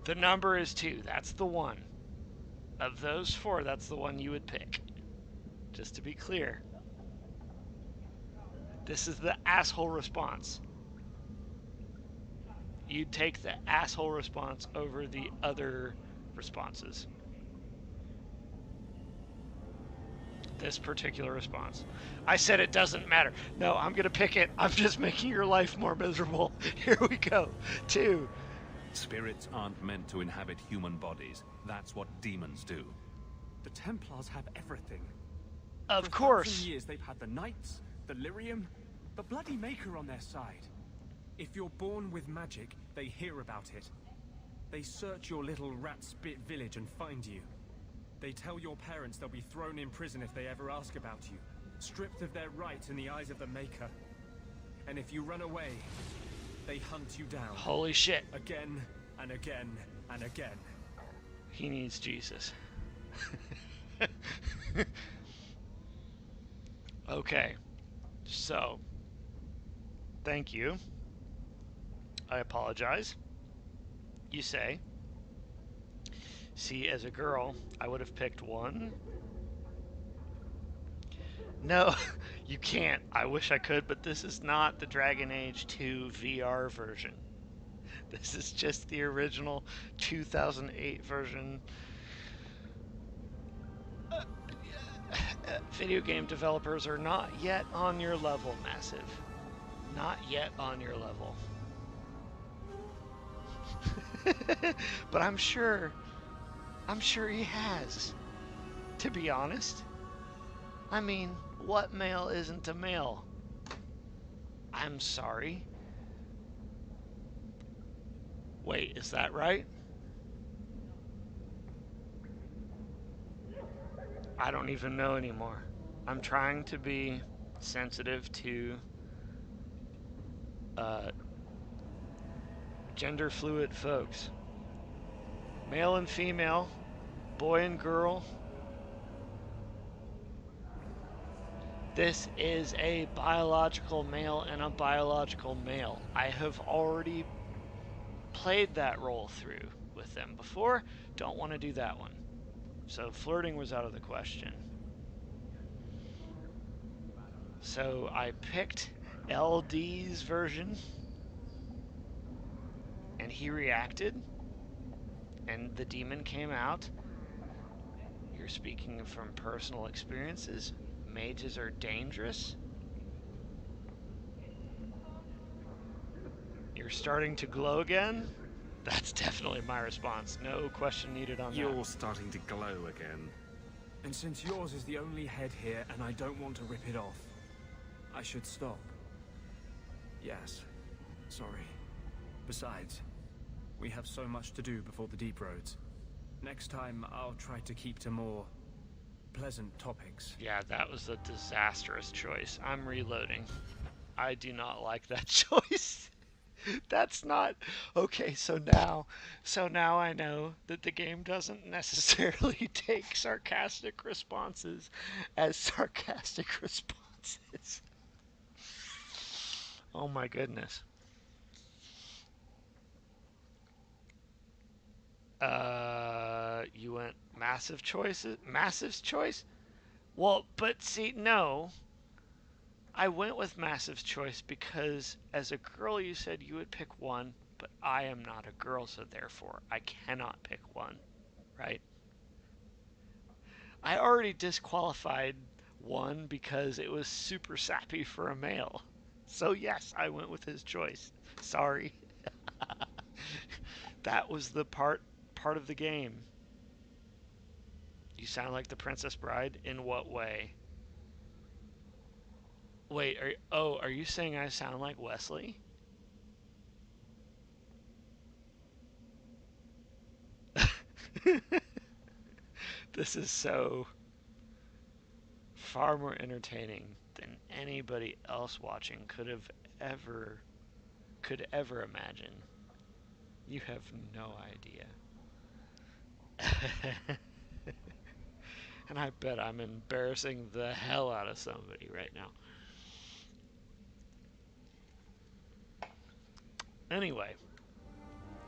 The number is 2. That's the one. Of those 4, that's the one you would pick. Just to be clear. This is the asshole response. You'd take the asshole response over the other responses. This particular response. I said it doesn't matter. No, I'm going to pick it. I'm just making your life more miserable. Here we go. 2. Spirits aren't meant to inhabit human bodies. That's what demons do. The Templars have everything. Of For course. 1,000 years they've had the Knights, the Lyrium, the bloody Maker on their side. If you're born with magic, they hear about it. They search your little rat-spit village and find you. They tell your parents they'll be thrown in prison if they ever ask about you, stripped of their rights in the eyes of the Maker. And if you run away, they hunt you down. Holy shit. Again and again and again. He needs Jesus. Okay. So, thank you. I apologize. You say. See, as a girl, I would have picked 1. No, you can't. I wish I could, but this is not the Dragon Age 2 VR version. This is just the original 2008 version. Video game developers are not yet on your level, Massive. Not yet on your level. But I'm sure he has, to be honest. I mean, what male isn't a male? I'm sorry. Wait, is that right? I don't even know anymore. I'm trying to be sensitive to gender fluid folks. Male and female, boy and girl. This is a biological male and a biological male. I have already played that role through with them before. Don't want to do that one. So flirting was out of the question. So I picked LD's version, and he reacted, and the demon came out. You're speaking from personal experiences. Mages are dangerous. You're starting to glow again. That's definitely my response. No question needed on that. You're starting to glow again. And since yours is the only head here and I don't want to rip it off, I should stop. Yes. Sorry. Besides, we have so much to do before the deep roads. Next time, I'll try to keep to more pleasant topics. Yeah, that was a disastrous choice. I'm reloading. I do not like that choice. That's not okay. So now I know that the game doesn't necessarily take sarcastic responses as sarcastic responses. Oh my goodness. You went massive choices? Massive choice? Well, but see, no. I went with massive choice because as a girl you said you would pick one, but I am not a girl, so therefore I cannot pick one, right? I already disqualified one because it was super sappy for a male. So yes, I went with his choice. Sorry. That was the part of the game. You sound like the Princess Bride? In what way? Wait, are you saying I sound like Wesley? This is so far more entertaining than anybody else watching could ever imagine. You have no idea. And I bet I'm embarrassing the hell out of somebody right now. Anyway,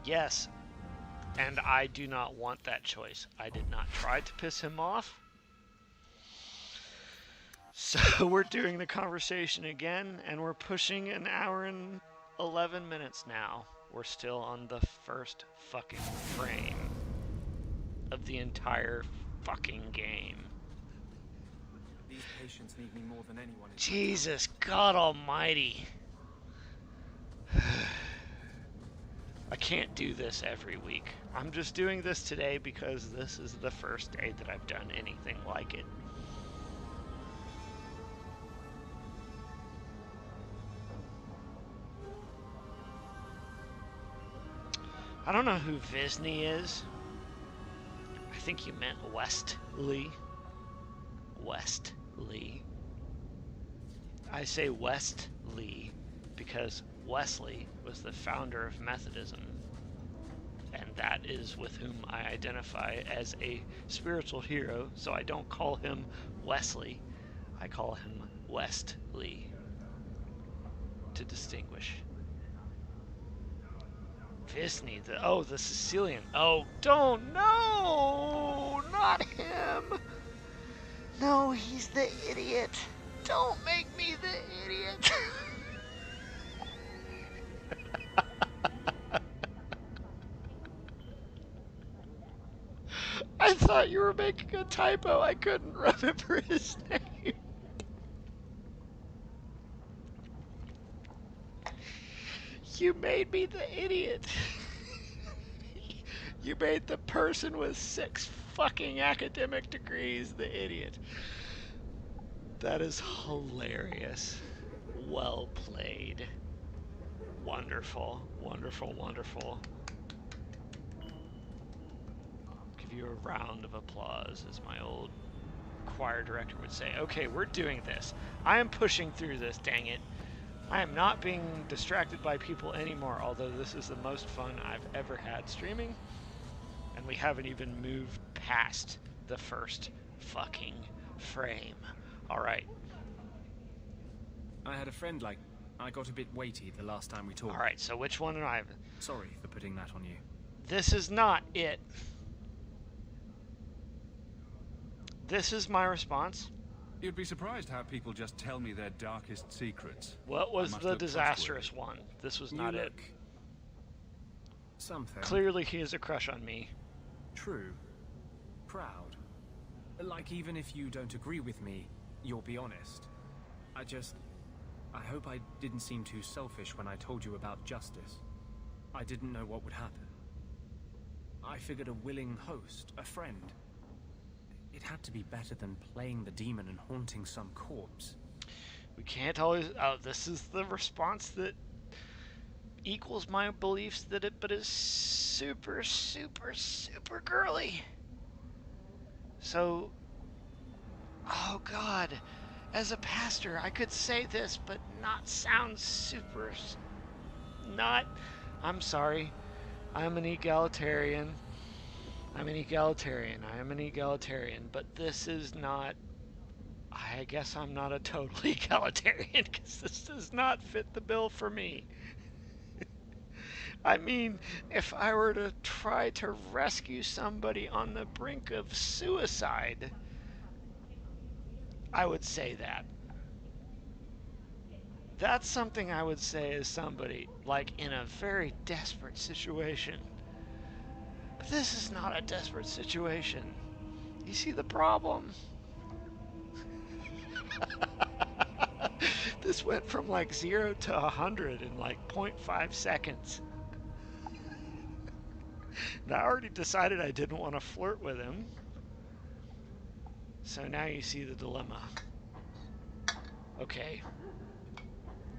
yes, and I do not want that choice. I did not try to piss him off. So we're doing the conversation again, and we're pushing an hour and 11 minutes now. We're still on the first fucking frame of the entire fucking game. These patients need me more than anyone. Jesus God Almighty. I can't do this every week. I'm just doing this today because this is the first day that I've done anything like it. I don't know who Visney is. I think you meant Westley. Westley. I say Westley because Wesley was the founder of Methodism, and that is with whom I identify as a spiritual hero, so I don't call him Wesley, I call him Westley to distinguish. Visney, the Sicilian. Oh, don't, no, not him. No, he's the idiot. Don't make me the idiot. I thought you were making a typo. I couldn't remember his name. You made me the idiot. You made the person with 6 fucking academic degrees the idiot. That is hilarious. Well played. Wonderful, wonderful, wonderful. Give you a round of applause, as my old choir director would say. Okay, we're doing this. I am pushing through this, dang it. I am not being distracted by people anymore, although this is the most fun I've ever had streaming. And we haven't even moved past the first fucking frame. Alright. I had a friend like... I got a bit weighty the last time we talked. Alright, so which one am I? Sorry for putting that on you. This is not it. This is my response. You'd be surprised how people just tell me their darkest secrets. What was I must the look disastrous one? This was not it. Something. Clearly he has a crush on me. True. Proud. Like, even if you don't agree with me, you'll be honest. I hope I didn't seem too selfish when I told you about justice. I didn't know what would happen. I figured a willing host, a friend. It had to be better than playing the demon and haunting some corpse. We can't always... Oh, this is the response that equals my beliefs that it, but is super, super, super girly. So, oh God, as a pastor, I could say this, but not sound super, not, I'm sorry, I'm an egalitarian. I'm an egalitarian. I am an egalitarian, but this is not, I guess I'm not a total egalitarian because this does not fit the bill for me. I mean, if I were to try to rescue somebody on the brink of suicide, I would say that. That's something I would say as somebody, like, in a very desperate situation. But this is not a desperate situation. You see the problem? This went from like 0 to 100 in like 0.5 seconds. And I already decided I didn't want to flirt with him. So now you see the dilemma. Okay.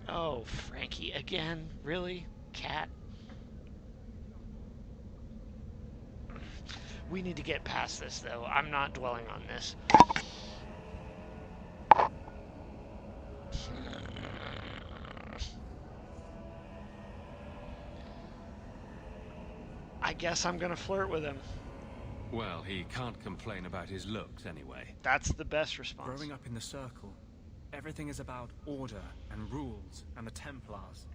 Oh, Frankie again? Really? Cat? We need to get past this, though. I'm not dwelling on this. I guess I'm gonna flirt with him. Well, he can't complain about his looks anyway. That's the best response. Growing up in the Circle, everything is about order and rules and the Templars.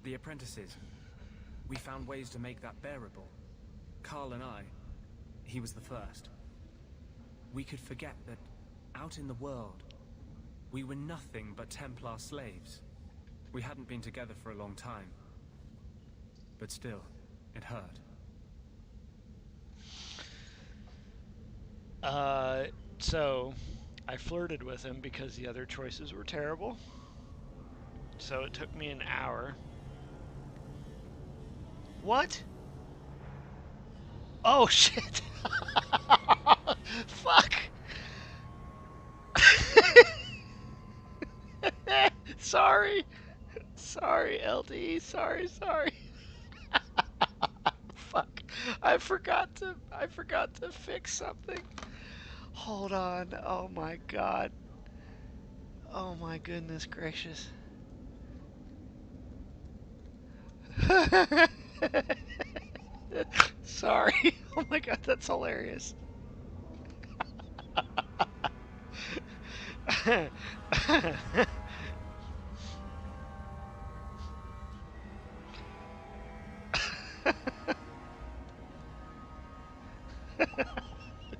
The apprentices. We found ways to make that bearable. Carl and I, he was the first. We could forget that out in the world, we were nothing but Templar slaves. We hadn't been together for a long time. But still, it hurt. So I flirted with him because the other choices were terrible. So it took me an hour. What? Oh shit! Fuck! Sorry. Sorry, LD. Sorry. Fuck. I forgot to fix something. Hold on. Oh my god. Oh my goodness gracious. Sorry. Oh my god, that's hilarious.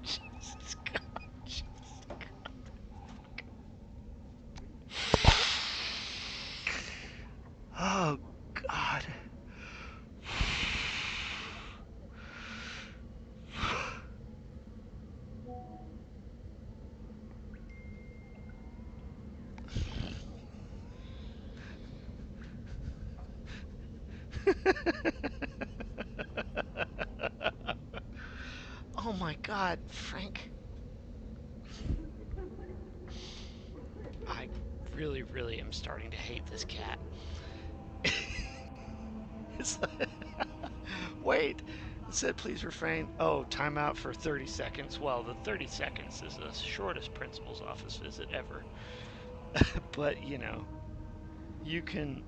Jesus God. Jesus God. Oh God. Oh my god, Frank. I really, really am starting to hate this cat. Wait, it said please refrain. Oh, timeout for 30 seconds. Well, the 30 seconds is the shortest principal's office visit ever. But, you know, you can...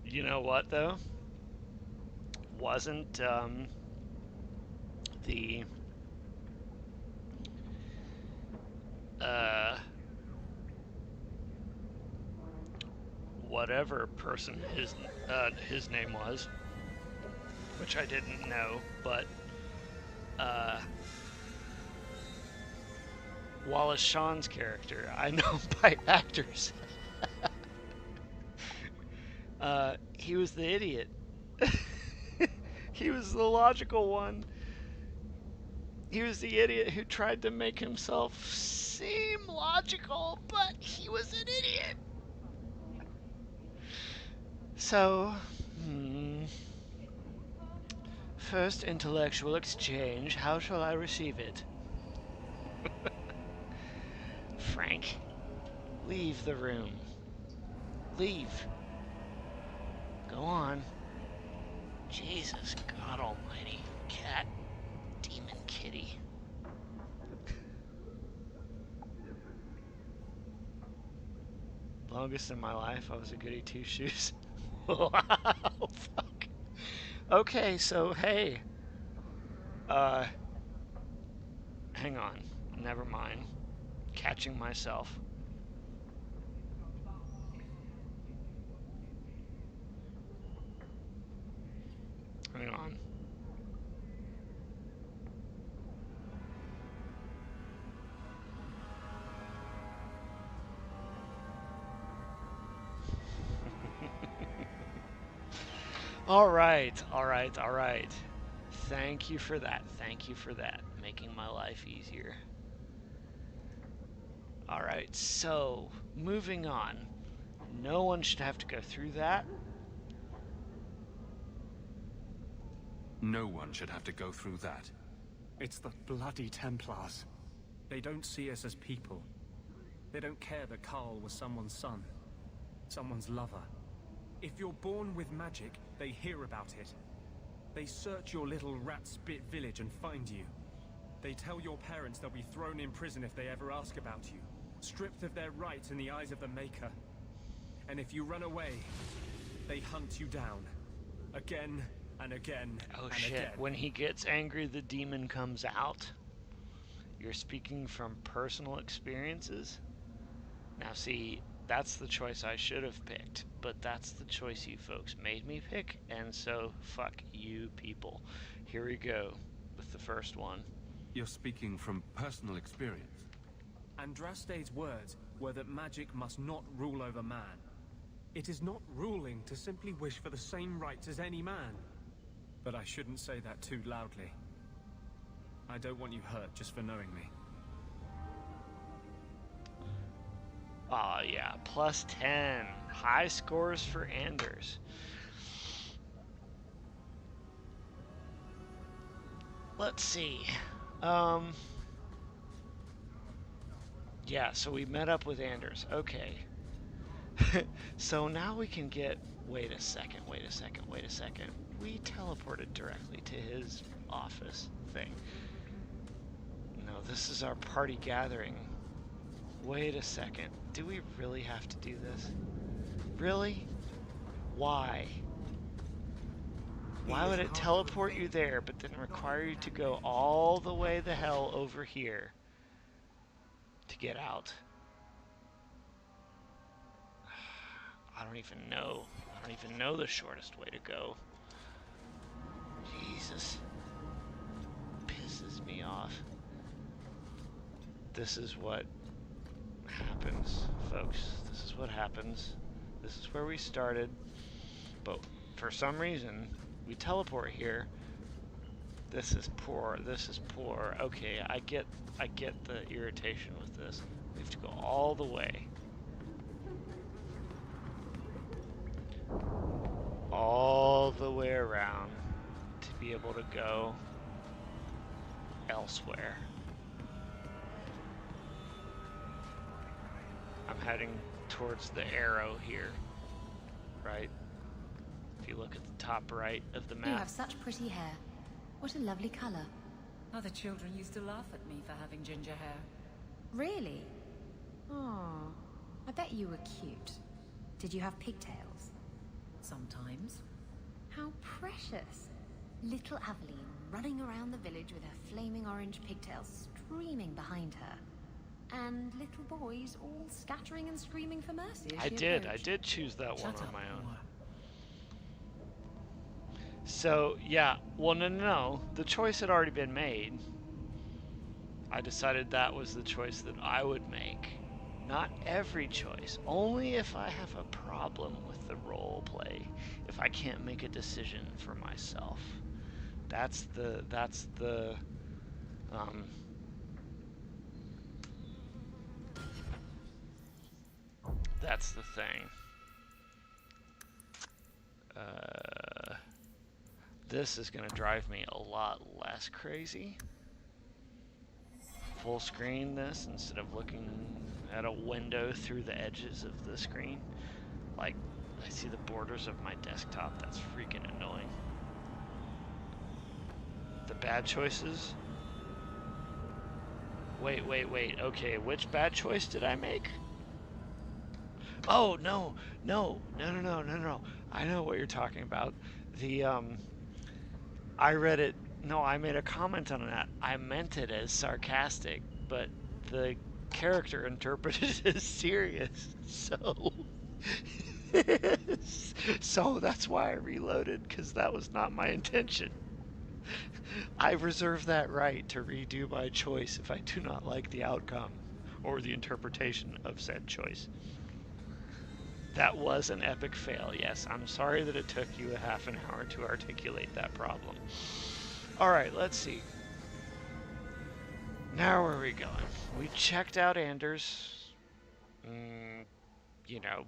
You know what, though? Wasn't, the... whatever person his name was, which I didn't know, but Wallace Shawn's character, I know by actors. He was the idiot. He was the logical one. He was the idiot who tried to make himself seem logical, but he was an idiot. So, first intellectual exchange, how shall I receive it? Frank, leave the room. Leave. Go on. Jesus God almighty. Cat. Demon kitty. Longest in my life, I was a goody two-shoes. Wow, fuck. Okay, so, hey. Hang on. Never mind. Catching myself. Hang on. All right. Thank you for that. Making my life easier. All right, so moving on. No one should have to go through that. No one should have to go through that. It's the bloody Templars. They don't see us as people. They don't care that Carl was someone's son, someone's lover. If you're born with magic, they hear about it. They search your little rat-spit village and find you. They tell your parents they'll be thrown in prison if they ever ask about you, stripped of their rights in the eyes of the Maker. And if you run away, they hunt you down. Again and again and shit, again. When he gets angry, the demon comes out. You're speaking from personal experiences? Now see, that's the choice I should have picked, but that's the choice you folks made me pick, and so fuck you people. Here we go with the first one. You're speaking from personal experience. Andraste's words were that magic must not rule over man. It is not ruling to simply wish for the same rights as any man. But I shouldn't say that too loudly. I don't want you hurt just for knowing me. Oh yeah, plus 10. High scores for Anders. Let's see. Yeah, so we met up with Anders. Okay. So now we can get... Wait a second. We teleported directly to his office thing. No, this is our party gathering. Wait a second. Do we really have to do this? Really? Why? Why would it teleport you there, but then require you to go all the way the hell over here to get out? I don't even know. I don't even know the shortest way to go. Jesus. Pisses me off. This is what happens, folks. This is what happens. This is where we started. But for some reason, we teleport here. This is poor. Okay, I get the irritation with this. We have to go all the way. All the way around to be able to go elsewhere. I'm heading towards the arrow here, right? If you look at the top right of the You map. have such pretty hair. What a lovely color. Other children used to laugh at me for having ginger hair. Really? Oh, I bet you were cute. Did you have pigtails? Sometimes. How precious. Little Aveline running around the village with her flaming orange pigtails streaming behind her. And little boys all scattering and screaming for mercy as I she did approached. choose that one Shut on up, my own. Noah. So, yeah, well, no, the choice had already been made. I decided that was the choice that I would make. Not every choice, only if I have a problem with the role play, if I can't make a decision for myself. That's the thing. This is going to drive me a lot less crazy. Full screen this instead of looking at a window through the edges of the screen. Like, I see the borders of my desktop. That's freaking annoying. The bad choices. Wait. Okay, which bad choice did I make? Oh, no. I know what you're talking about. I read it. No, I made a comment on that. I meant it as sarcastic, but the character interpreted it as serious. So that's why I reloaded, because that was not my intention. I reserve that right to redo my choice if I do not like the outcome or the interpretation of said choice. That was an epic fail, yes. I'm sorry that it took you a half an hour to articulate that problem. Alright, let's see. Now where are we going? We checked out Anders. You know,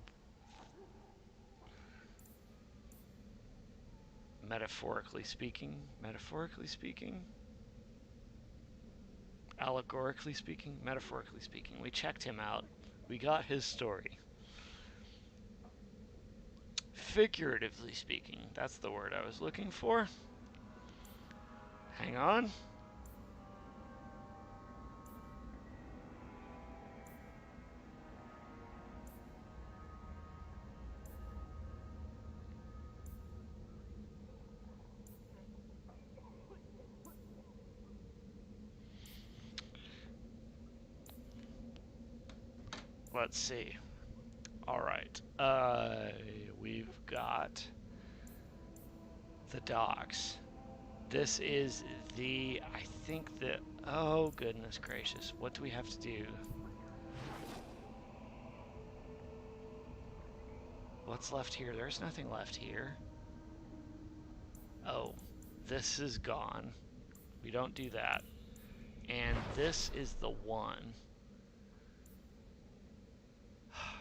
metaphorically speaking, allegorically speaking, metaphorically speaking. We checked him out. We got his story. Figuratively speaking, that's the word I was looking for. Hang on. Let's see. All right. We've got the docks. This is I think oh goodness gracious. What do we have to do? What's left here? There's nothing left here. Oh, this is gone. We don't do that. And this is the one.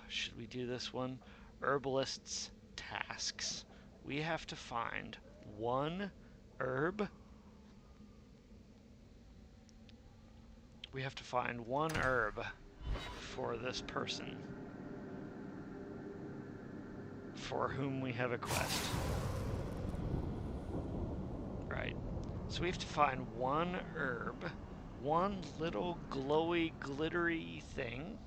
Should we do this one? Herbalist's tasks. We have to find one herb. We have to find one herb for this person for whom we have a quest. Right. So we have to find one herb, one little glowy, glittery thing.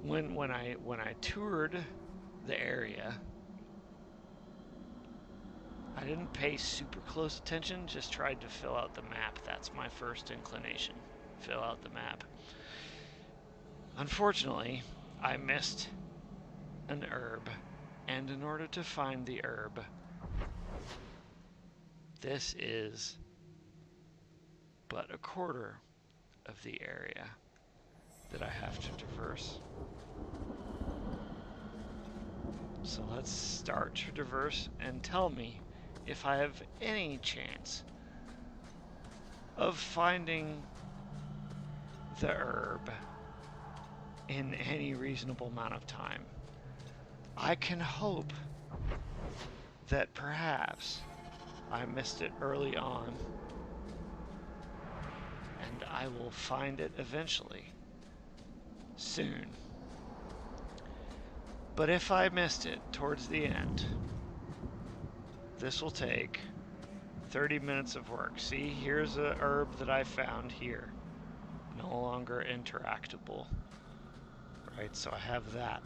When I toured the area, I didn't pay super close attention, just tried to fill out the map. That's my first inclination. Fill out the map. Unfortunately, I missed an herb, and in order to find the herb, this is but a quarter of the area that I have to traverse. So let's start to traverse and tell me if I have any chance of finding the herb in any reasonable amount of time. I can hope that perhaps I missed it early on and I will find it eventually. Soon. But if I missed it towards the end, this will take 30 minutes of work. See, here's a herb that I found here. No longer interactable. Right, so I have that.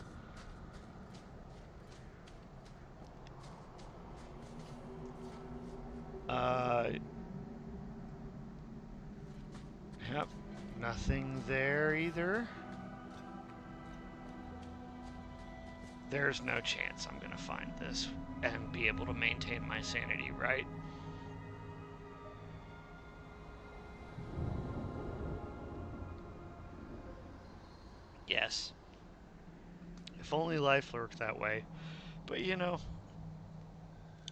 Yep, nothing there either. There's no chance I'm gonna find this and be able to maintain my sanity, right? Yes. If only life worked that way. But you know,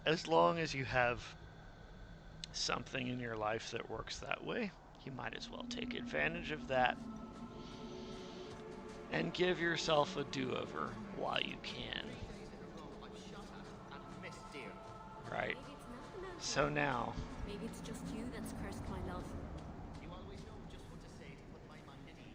as long as you have something in your life that works that way, you might as well take advantage of that and give yourself a do-over while you can. Right. So now, Maybe it's just you that's cursed my love. You always know just what to say to put my mind at ease.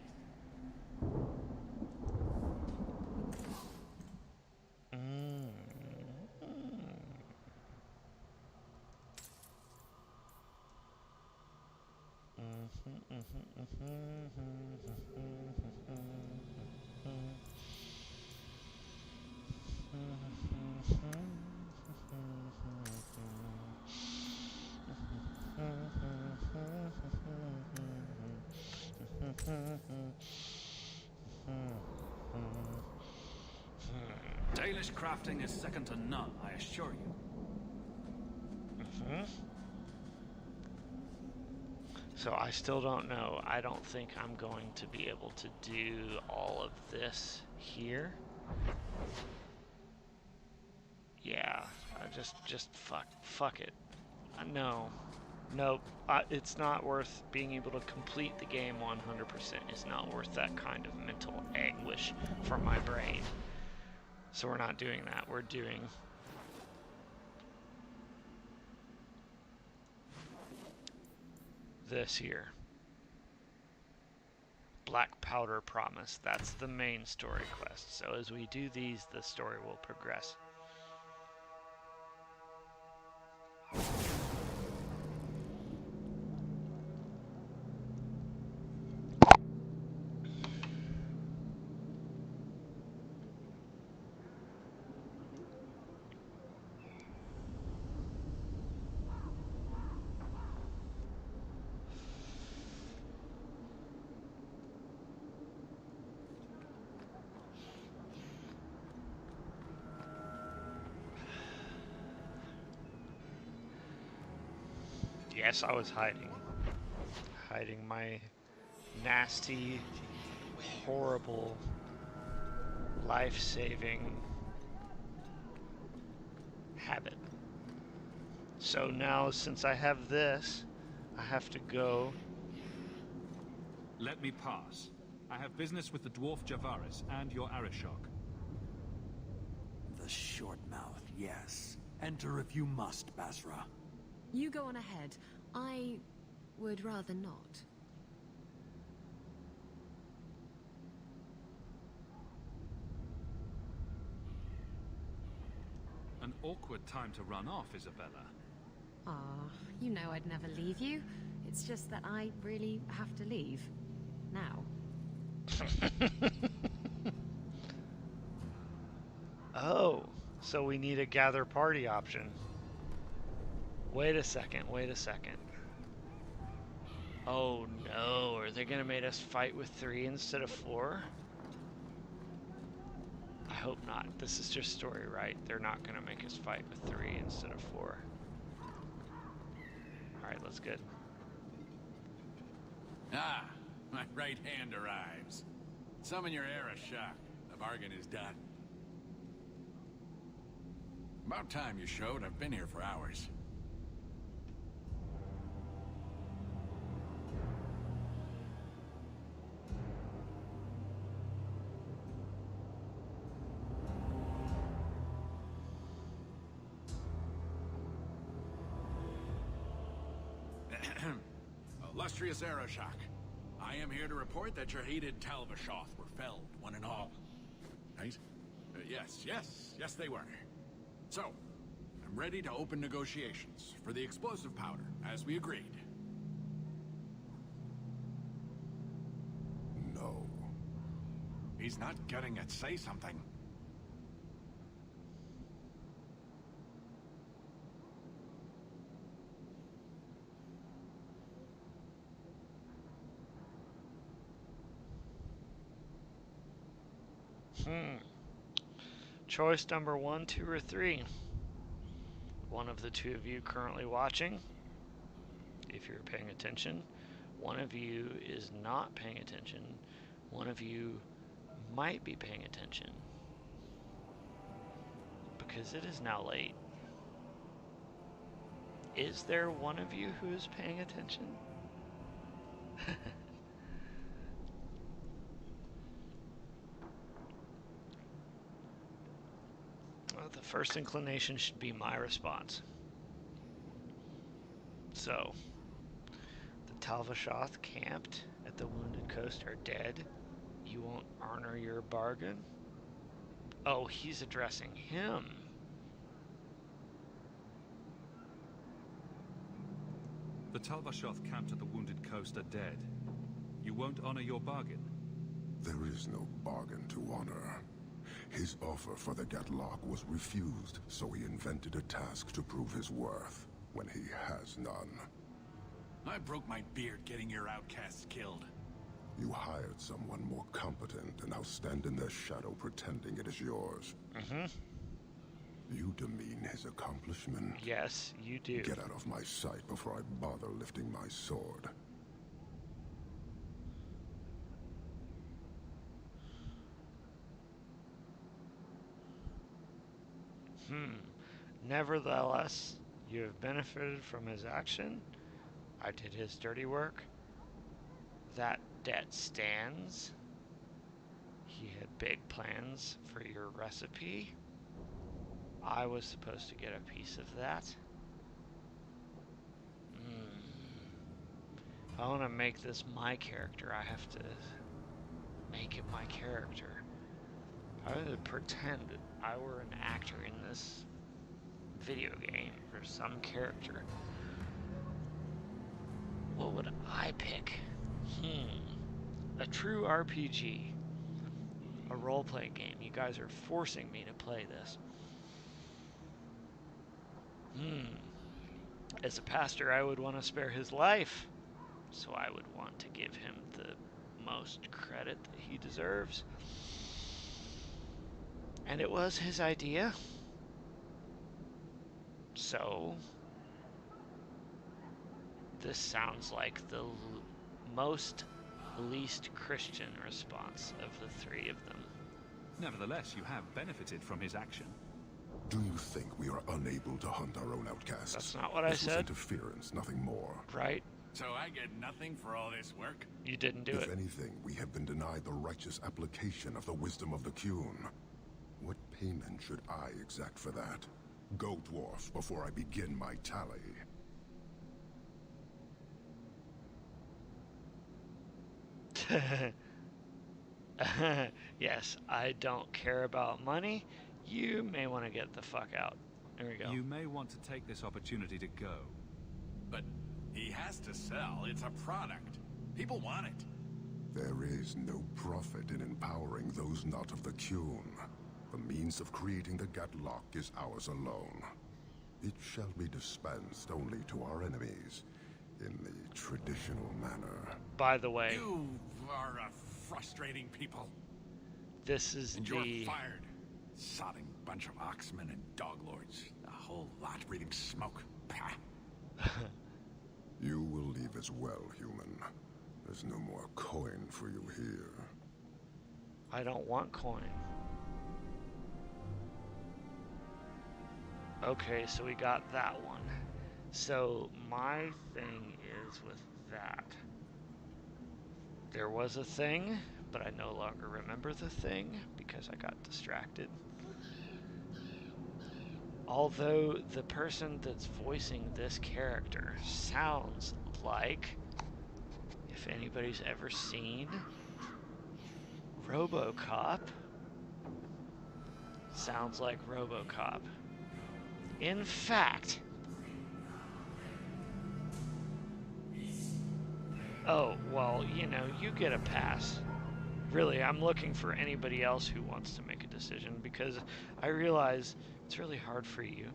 Dalish crafting is second to none, I assure you. So I still don't know. I don't think I'm going to be able to do all of this here. Yeah, just fuck it. No. Nope. It's not worth being able to complete the game 100%. It's not worth that kind of mental anguish for my brain. So we're not doing that. We're doing this here. Black Powder Promise. That's the main story quest. So as we do these, the story will progress. Yes, I was hiding my nasty, horrible, life-saving habit. So now, since I have this, I have to go. Let me pass. I have business with the dwarf Javaris and your Arishok. The short mouth, yes. Enter if you must, Basra. You go on ahead. I would rather not. An awkward time to run off, Isabella. Ah, you know I'd never leave you. It's just that I really have to leave. Now. Oh, so we need a gather party option. Wait a second. Oh no, are they gonna make us fight with 3 instead of 4? I hope not. This is just story, right? They're not gonna make us fight with 3 instead of 4. Alright, that's good. Ah, my right hand arrives. Summon your Arishok. The bargain is done. About time you showed. I've been here for hours. Illustrious Arishok, I am here to report that your hated Talvashoth were felled, one and all. Right? Yes, they were. So, I'm ready to open negotiations for the explosive powder, as we agreed. No. He's not getting it. Say something. Choice number 1, 2, or 3. One of the two of you currently watching, if you're paying attention. One of you is not paying attention. One of you might be paying attention. Because it is now late. Is there one of you who is paying attention? Well, the first inclination should be my response. So, the Talvashoth camped at the Wounded Coast are dead. You won't honor your bargain? Oh, he's addressing him. The Talvashoth camped at the Wounded Coast are dead. You won't honor your bargain? There is no bargain to honor. His offer for the Gatlock was refused, so he invented a task to prove his worth, when he has none. I broke my beard getting your outcasts killed. You hired someone more competent and now stand in their shadow pretending it is yours. You demean his accomplishment. Yes, you do. Get out of my sight before I bother lifting my sword. Nevertheless, you have benefited from his action. I did his dirty work. That debt stands. He had big plans for your recipe. I was supposed to get a piece of that. If I want to make this my character, I have to make it my character. I would pretend that I were an actor in this video game or some character. What would I pick? A true RPG. A role-playing game. You guys are forcing me to play this. As a pastor, I would want to spare his life. So I would want to give him the most credit that he deserves. And it was his idea. So, this sounds like the most least Christian response of the three of them. Nevertheless, you have benefited from his action. Do you think we are unable to hunt our own outcasts? That's not what I This was said. interference, nothing more. Right? So I get nothing for all this work? You didn't do If it. anything, we have been denied the righteous application of the wisdom of the Qun. What payment should I exact for that? Go, dwarf, before I begin my tally. Yes, I don't care about money. You may want to get the fuck out. There we go. You may want to take this opportunity to go. But he has to sell. It's a product. People want it. There is no profit in empowering those not of the Qun. The means of creating the Gatlock is ours alone. It shall be dispensed only to our enemies, in the traditional manner. By the way, You are a frustrating people. this is And you're the... fired. Sodding bunch of oxmen and dog lords. A whole lot breathing smoke. Pah. You will leave as well, human. There's no more coin for you here. I don't want coin. Okay, so we got that one. So my thing is with that. There was a thing, but I no longer remember the thing because I got distracted. Although the person that's voicing this character sounds like, if anybody's ever seen RoboCop, Sounds like RoboCop. In fact... Oh, well, you know, you get a pass. Really, I'm looking for anybody else who wants to make a decision, because I realize it's really hard for you.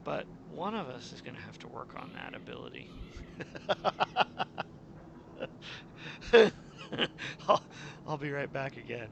But one of us is going to have to work on that ability. I'll be right back again.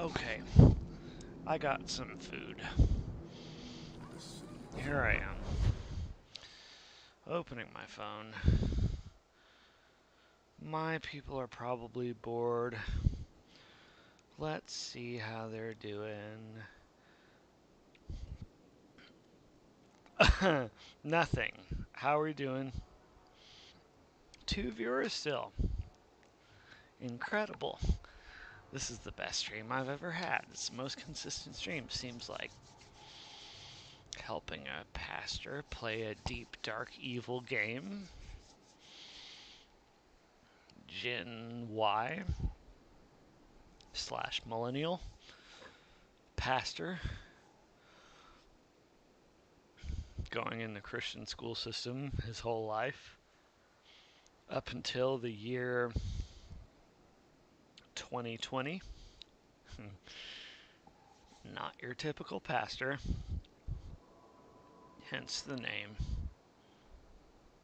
Okay. I got some food. Here I am. Opening my phone. My people are probably bored. Let's see how they're doing. Nothing. How are we doing? 2 viewers still. Incredible. This is the best stream I've ever had. It's the most consistent stream, seems like. Helping a pastor play a deep, dark, evil game. Gen Y / millennial pastor going in the Christian school system his whole life up until the year 2020. Not your typical pastor, hence the name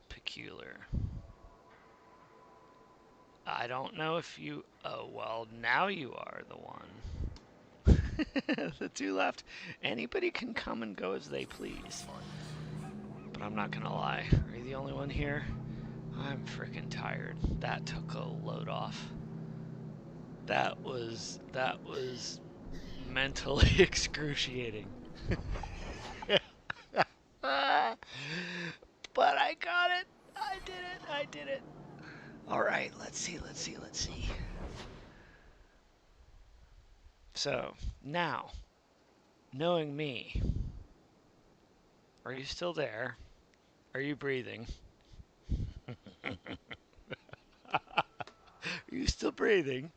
Peculiar. I don't know if you... Oh, well, now you are the one. The 2 left. Anybody can come and go as they please. But I'm not gonna lie. Are you the only one here? I'm freaking tired. That took a load off. That was mentally excruciating. But I got it. I did it. All right, let's see. So, now, knowing me, are you still there? Are you breathing? Are you still breathing?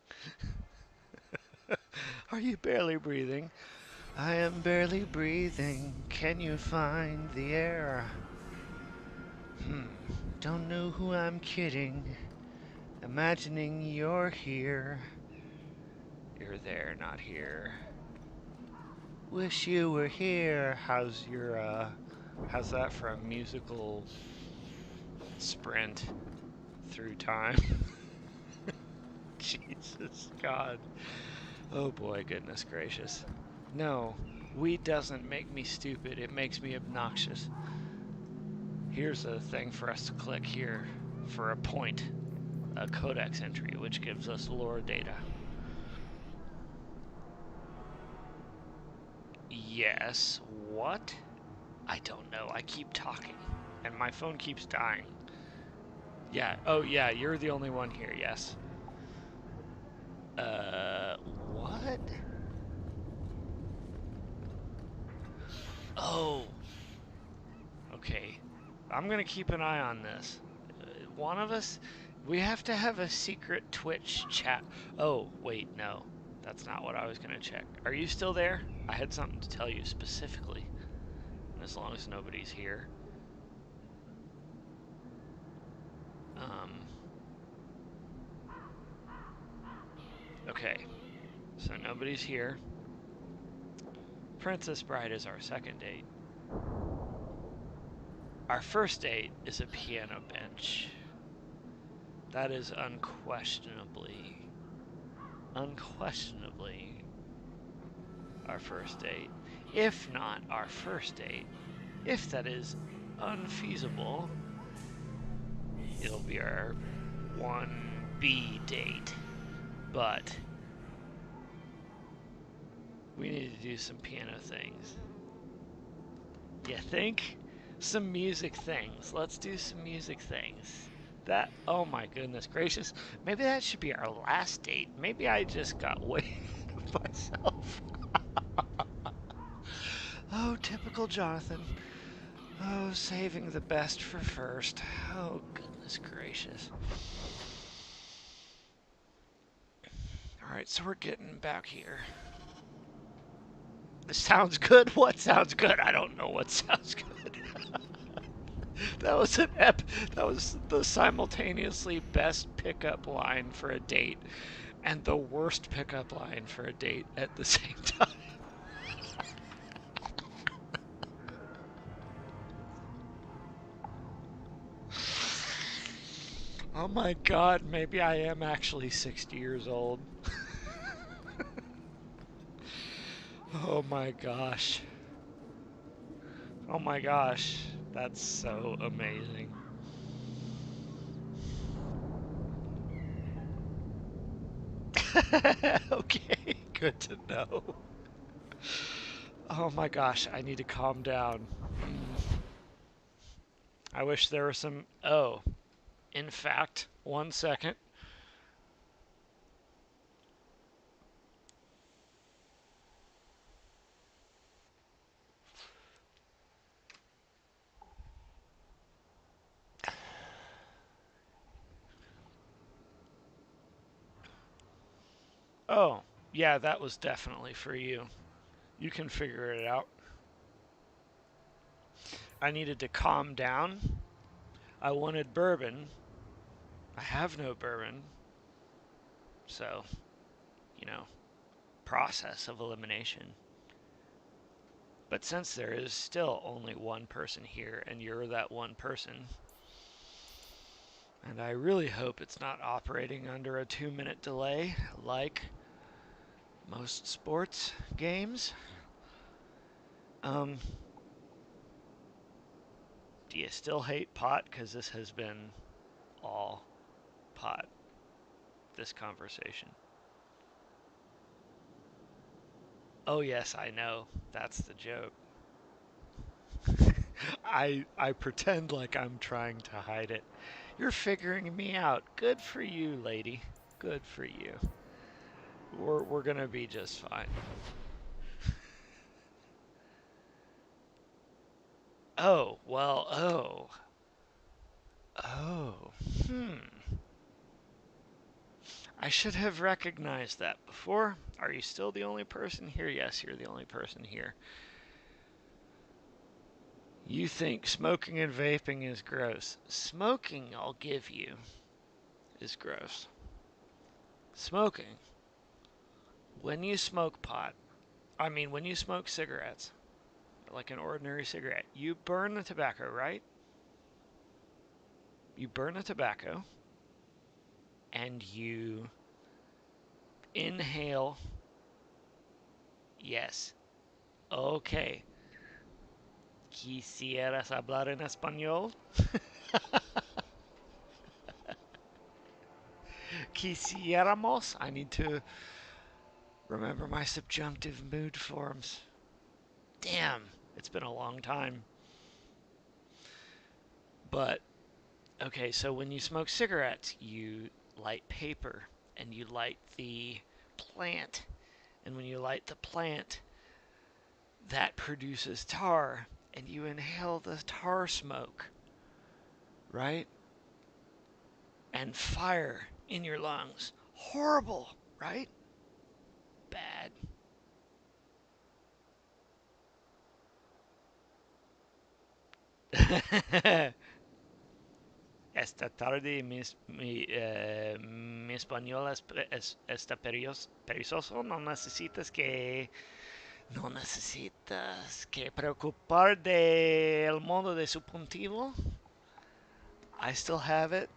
Are you barely breathing? I am barely breathing. Can you find the air? Don't know who I'm kidding. Imagining you're here. You're there, not here. Wish you were here. How's that for a musical sprint through time? Jesus God. Oh boy, goodness gracious. No, weed doesn't make me stupid, it makes me obnoxious. Here's a thing for us to click here for a point, a codex entry, which gives us lore data. Yes, what? I don't know, I keep talking, and my phone keeps dying. Yeah, oh yeah, you're the only one here, yes. What? Oh. Okay. I'm gonna keep an eye on this. One of us, we have to have a secret Twitch chat. Oh, wait, no. That's not what I was gonna check. Are you still there? I had something to tell you specifically. And as long as nobody's here. Okay. So nobody's here. Princess Bride is our second date. Our first date is a piano bench. That is unquestionably our first date. If not our first date, if that is unfeasible, it'll be our 1B date. But we need to do some piano things. You think? Some music things. Let's do some music things. That, oh my goodness gracious. Maybe that should be our last date. Maybe I just got way of myself. Oh, typical Jonathan. Oh, saving the best for first. Oh, goodness gracious. Alright, so we're getting back here. This sounds good? What sounds good? I don't know what sounds good. That was the simultaneously best pickup line for a date and the worst pickup line for a date at the same time. Oh my god, maybe I am actually 60 years old. Oh my gosh. Oh my gosh. That's so amazing. Okay, good to know. Oh my gosh, I need to calm down. I wish there was some. Oh, in fact, 1 second. Oh, yeah, that was definitely for you. You can figure it out. I needed to calm down. I wanted bourbon. I have no bourbon. So, you know, process of elimination. But since there is still only one person here and you're that one person, and I really hope it's not operating under a 2-minute delay like most sports games. Do you still hate pot? Because this has been all pot, this conversation. Oh, yes, I know. That's the joke. I pretend like I'm trying to hide it. You're figuring me out. Good for you, lady. Good for you. We're gonna be just fine. Oh, well, oh. Oh. I should have recognized that before. Are you still the only person here? Yes, you're the only person here. You think smoking and vaping is gross. Smoking, I'll give you, is gross. Smoking. When you smoke pot, when you smoke cigarettes, like an ordinary cigarette, you burn the tobacco, right? You burn the tobacco and you inhale. Yes. Okay. ¿Quisieras hablar en español? Quisiéramos? I need to remember my subjunctive mood forms. Damn, it's been a long time. But, okay, so when you smoke cigarettes, you light paper and you light the plant. And when you light the plant, that produces tar. And you inhale the tar smoke, right? And fire in your lungs. Horrible, right? Bad. Esta tarde mi español está perezoso. No necesitas que preocupar del modo de subjuntivo. I still have it.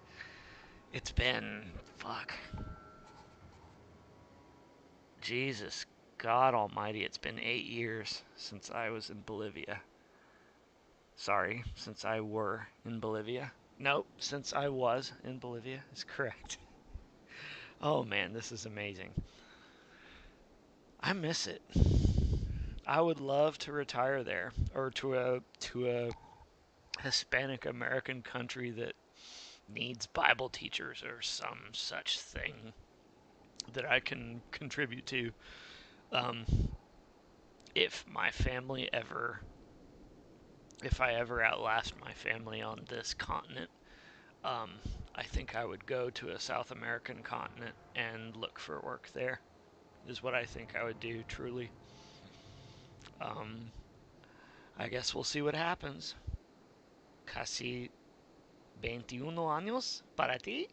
It's been, fuck. Jesus, God almighty, it's been 8 years since I was in Bolivia. Sorry, since I were in Bolivia. Nope, since I was in Bolivia is correct. Oh man, this is amazing. I miss it. I would love to retire there, or to a Hispanic American country that needs Bible teachers or some such thing that I can contribute to. If I ever outlast my family on this continent, I think I would go to a South American continent and look for work there, is what I think I would do, truly. I guess we'll see what happens. Casi 21 años para ti.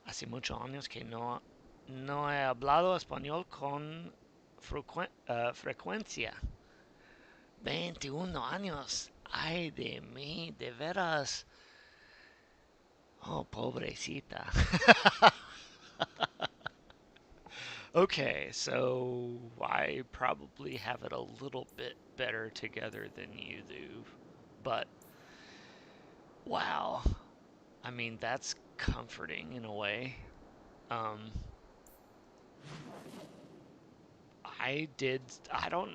Hace muchos años que no he hablado español con frecuencia. 21 años. Ay de mí, de veras. Oh, pobrecita. Okay, so I probably have it a little bit better together than you do, but wow. I mean, that's comforting in a way. Um, I did. I don't.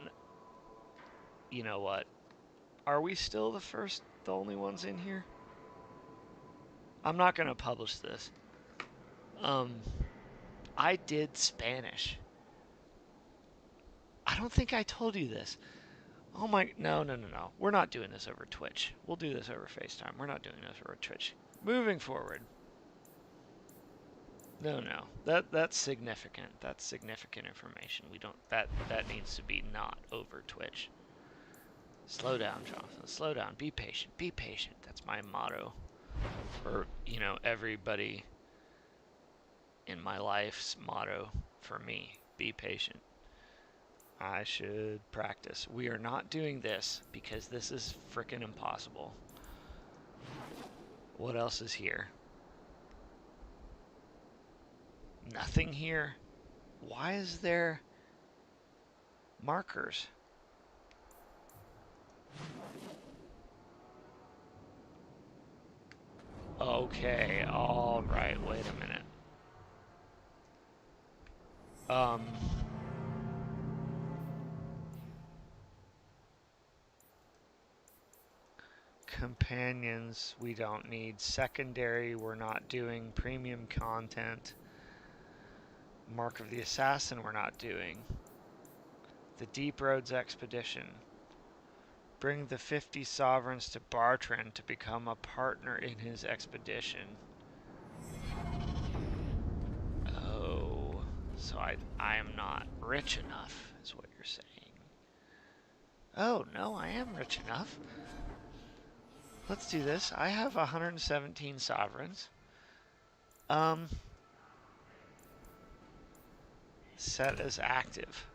You know what? Are we still the only ones in here? I'm not gonna publish this. Um, I did Spanish. I don't think I told you this. Oh my, no, no, no, no. We're not doing this over Twitch. We'll do this over FaceTime. We're not doing this over Twitch. Moving forward. No, no. That's significant. That's significant information. We don't that needs to be not over Twitch. Slow down, Jonathan. Slow down. Be patient. Be patient. That's my motto. Or, everybody in my life's motto for me. Be patient. I should practice. We are not doing this because this is frickin' impossible. What else is here? Nothing here? Why is there markers? Okay, alright, wait a minute. Companions, we don't need. Secondary, we're not doing. Premium content. Mark of the Assassin, we're not doing. The Deep Roads Expedition. Bring the 50 sovereigns to Bartrand to become a partner in his expedition. Oh, so I am not rich enough, is what you're saying. Oh, no, I am rich enough. Let's do this. I have 117 sovereigns. Set as active.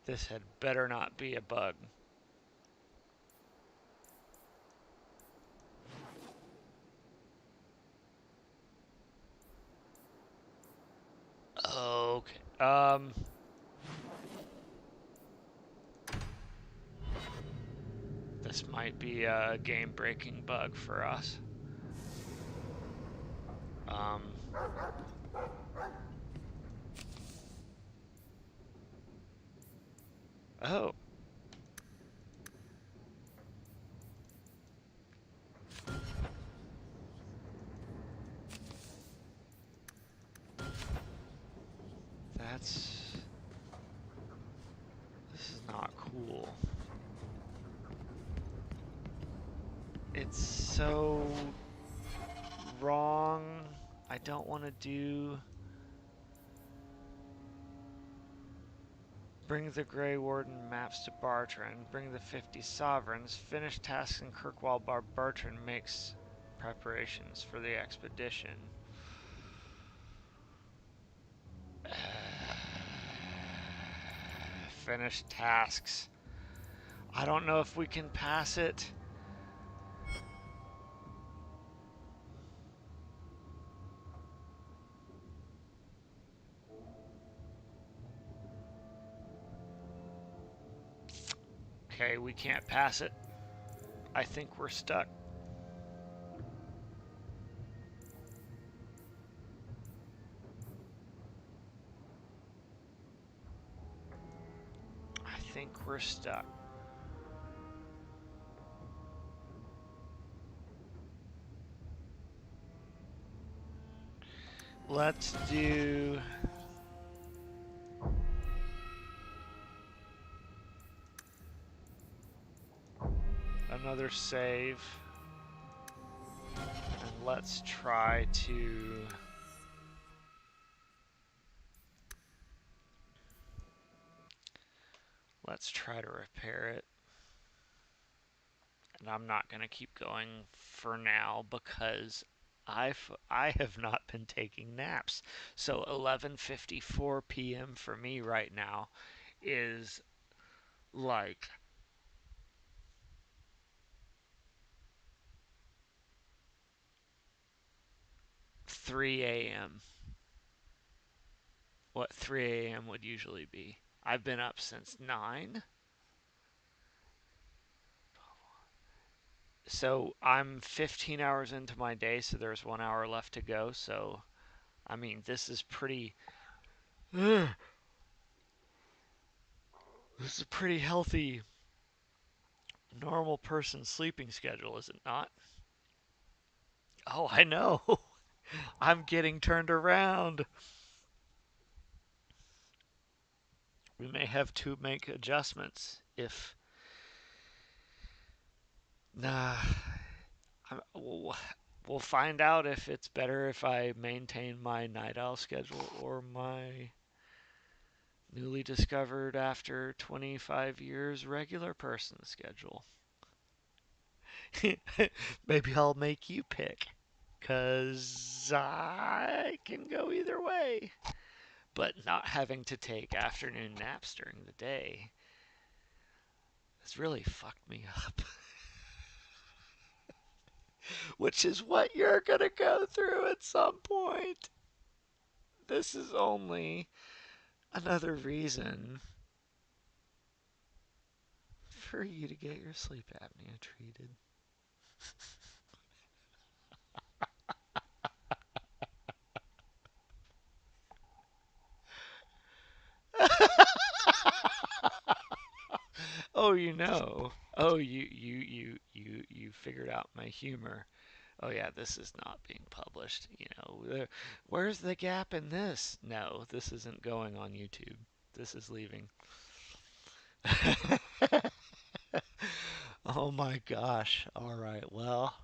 This had better not be a bug. Okay. This might be a game-breaking bug for us. Oh. This is not cool. It's so wrong. I don't want to do... Bring the Grey Warden maps to Bartrand. Bring the 50 sovereigns. Finish tasks in Kirkwall while Bartrand makes preparations for the expedition. Finish tasks. I don't know if we can pass it. Okay, we can't pass it. I think we're stuck. I think we're stuck. Let's do... another save. And let's try to... let's try to repair it. And I'm not going to keep going for now because I have not been taking naps. So 11:54 p.m. for me right now is like 3 a.m. What 3 a.m. would usually be. I've been up since 9. So I'm 15 hours into my day, so there's 1 hour left to go. So, I mean, this is pretty. This is a pretty healthy, normal person sleeping schedule, is it not? Oh, I know. I'm getting turned around. We may have to make adjustments if. Nah. We'll find out if it's better if I maintain my night owl schedule or my newly discovered after 25 years regular person schedule. Maybe I'll make you pick, 'cause I can go either way. But not having to take afternoon naps during the day has really fucked me up. Which is what you're gonna go through at some point. This is only another reason for you to get your sleep apnea treated. Oh, you know. Oh, you figured out my humor. Oh yeah, this is not being published. Where's the gap in this? No, this isn't going on YouTube. This is leaving. Oh my gosh. All right. Well,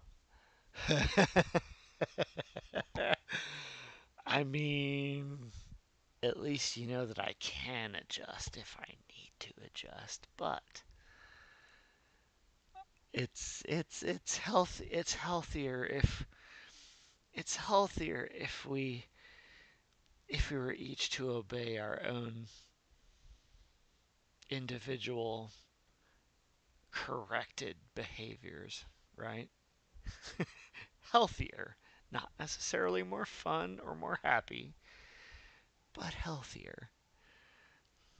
I mean, at least you know that I can adjust if I need to adjust, but it's healthy. It's healthier if we were each to obey our own individual corrected behaviors, right? Healthier, not necessarily more fun or more happy, but healthier.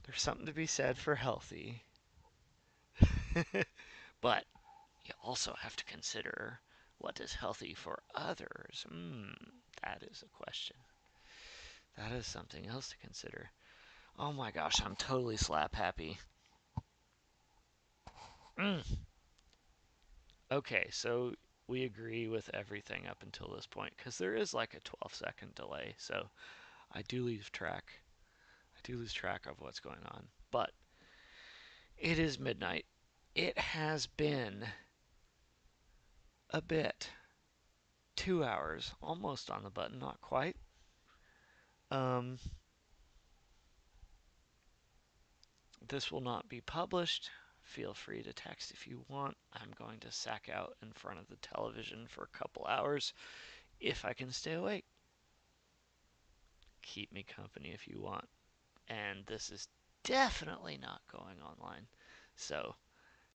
There's something to be said for healthy. But you also have to consider what is healthy for others. That is a question. That is something else to consider. Oh my gosh, I'm totally slap happy. Okay, so we agree with everything up until this point, because there is like a 12-second delay, so I do lose track. I do lose track of what's going on. But it is midnight. It has been a bit. 2 hours, almost on the button, not quite. This will not be published. Feel free to text if you want. I'm going to sack out in front of the television for a couple hours if I can stay awake. Keep me company if you want. And this is definitely not going online. So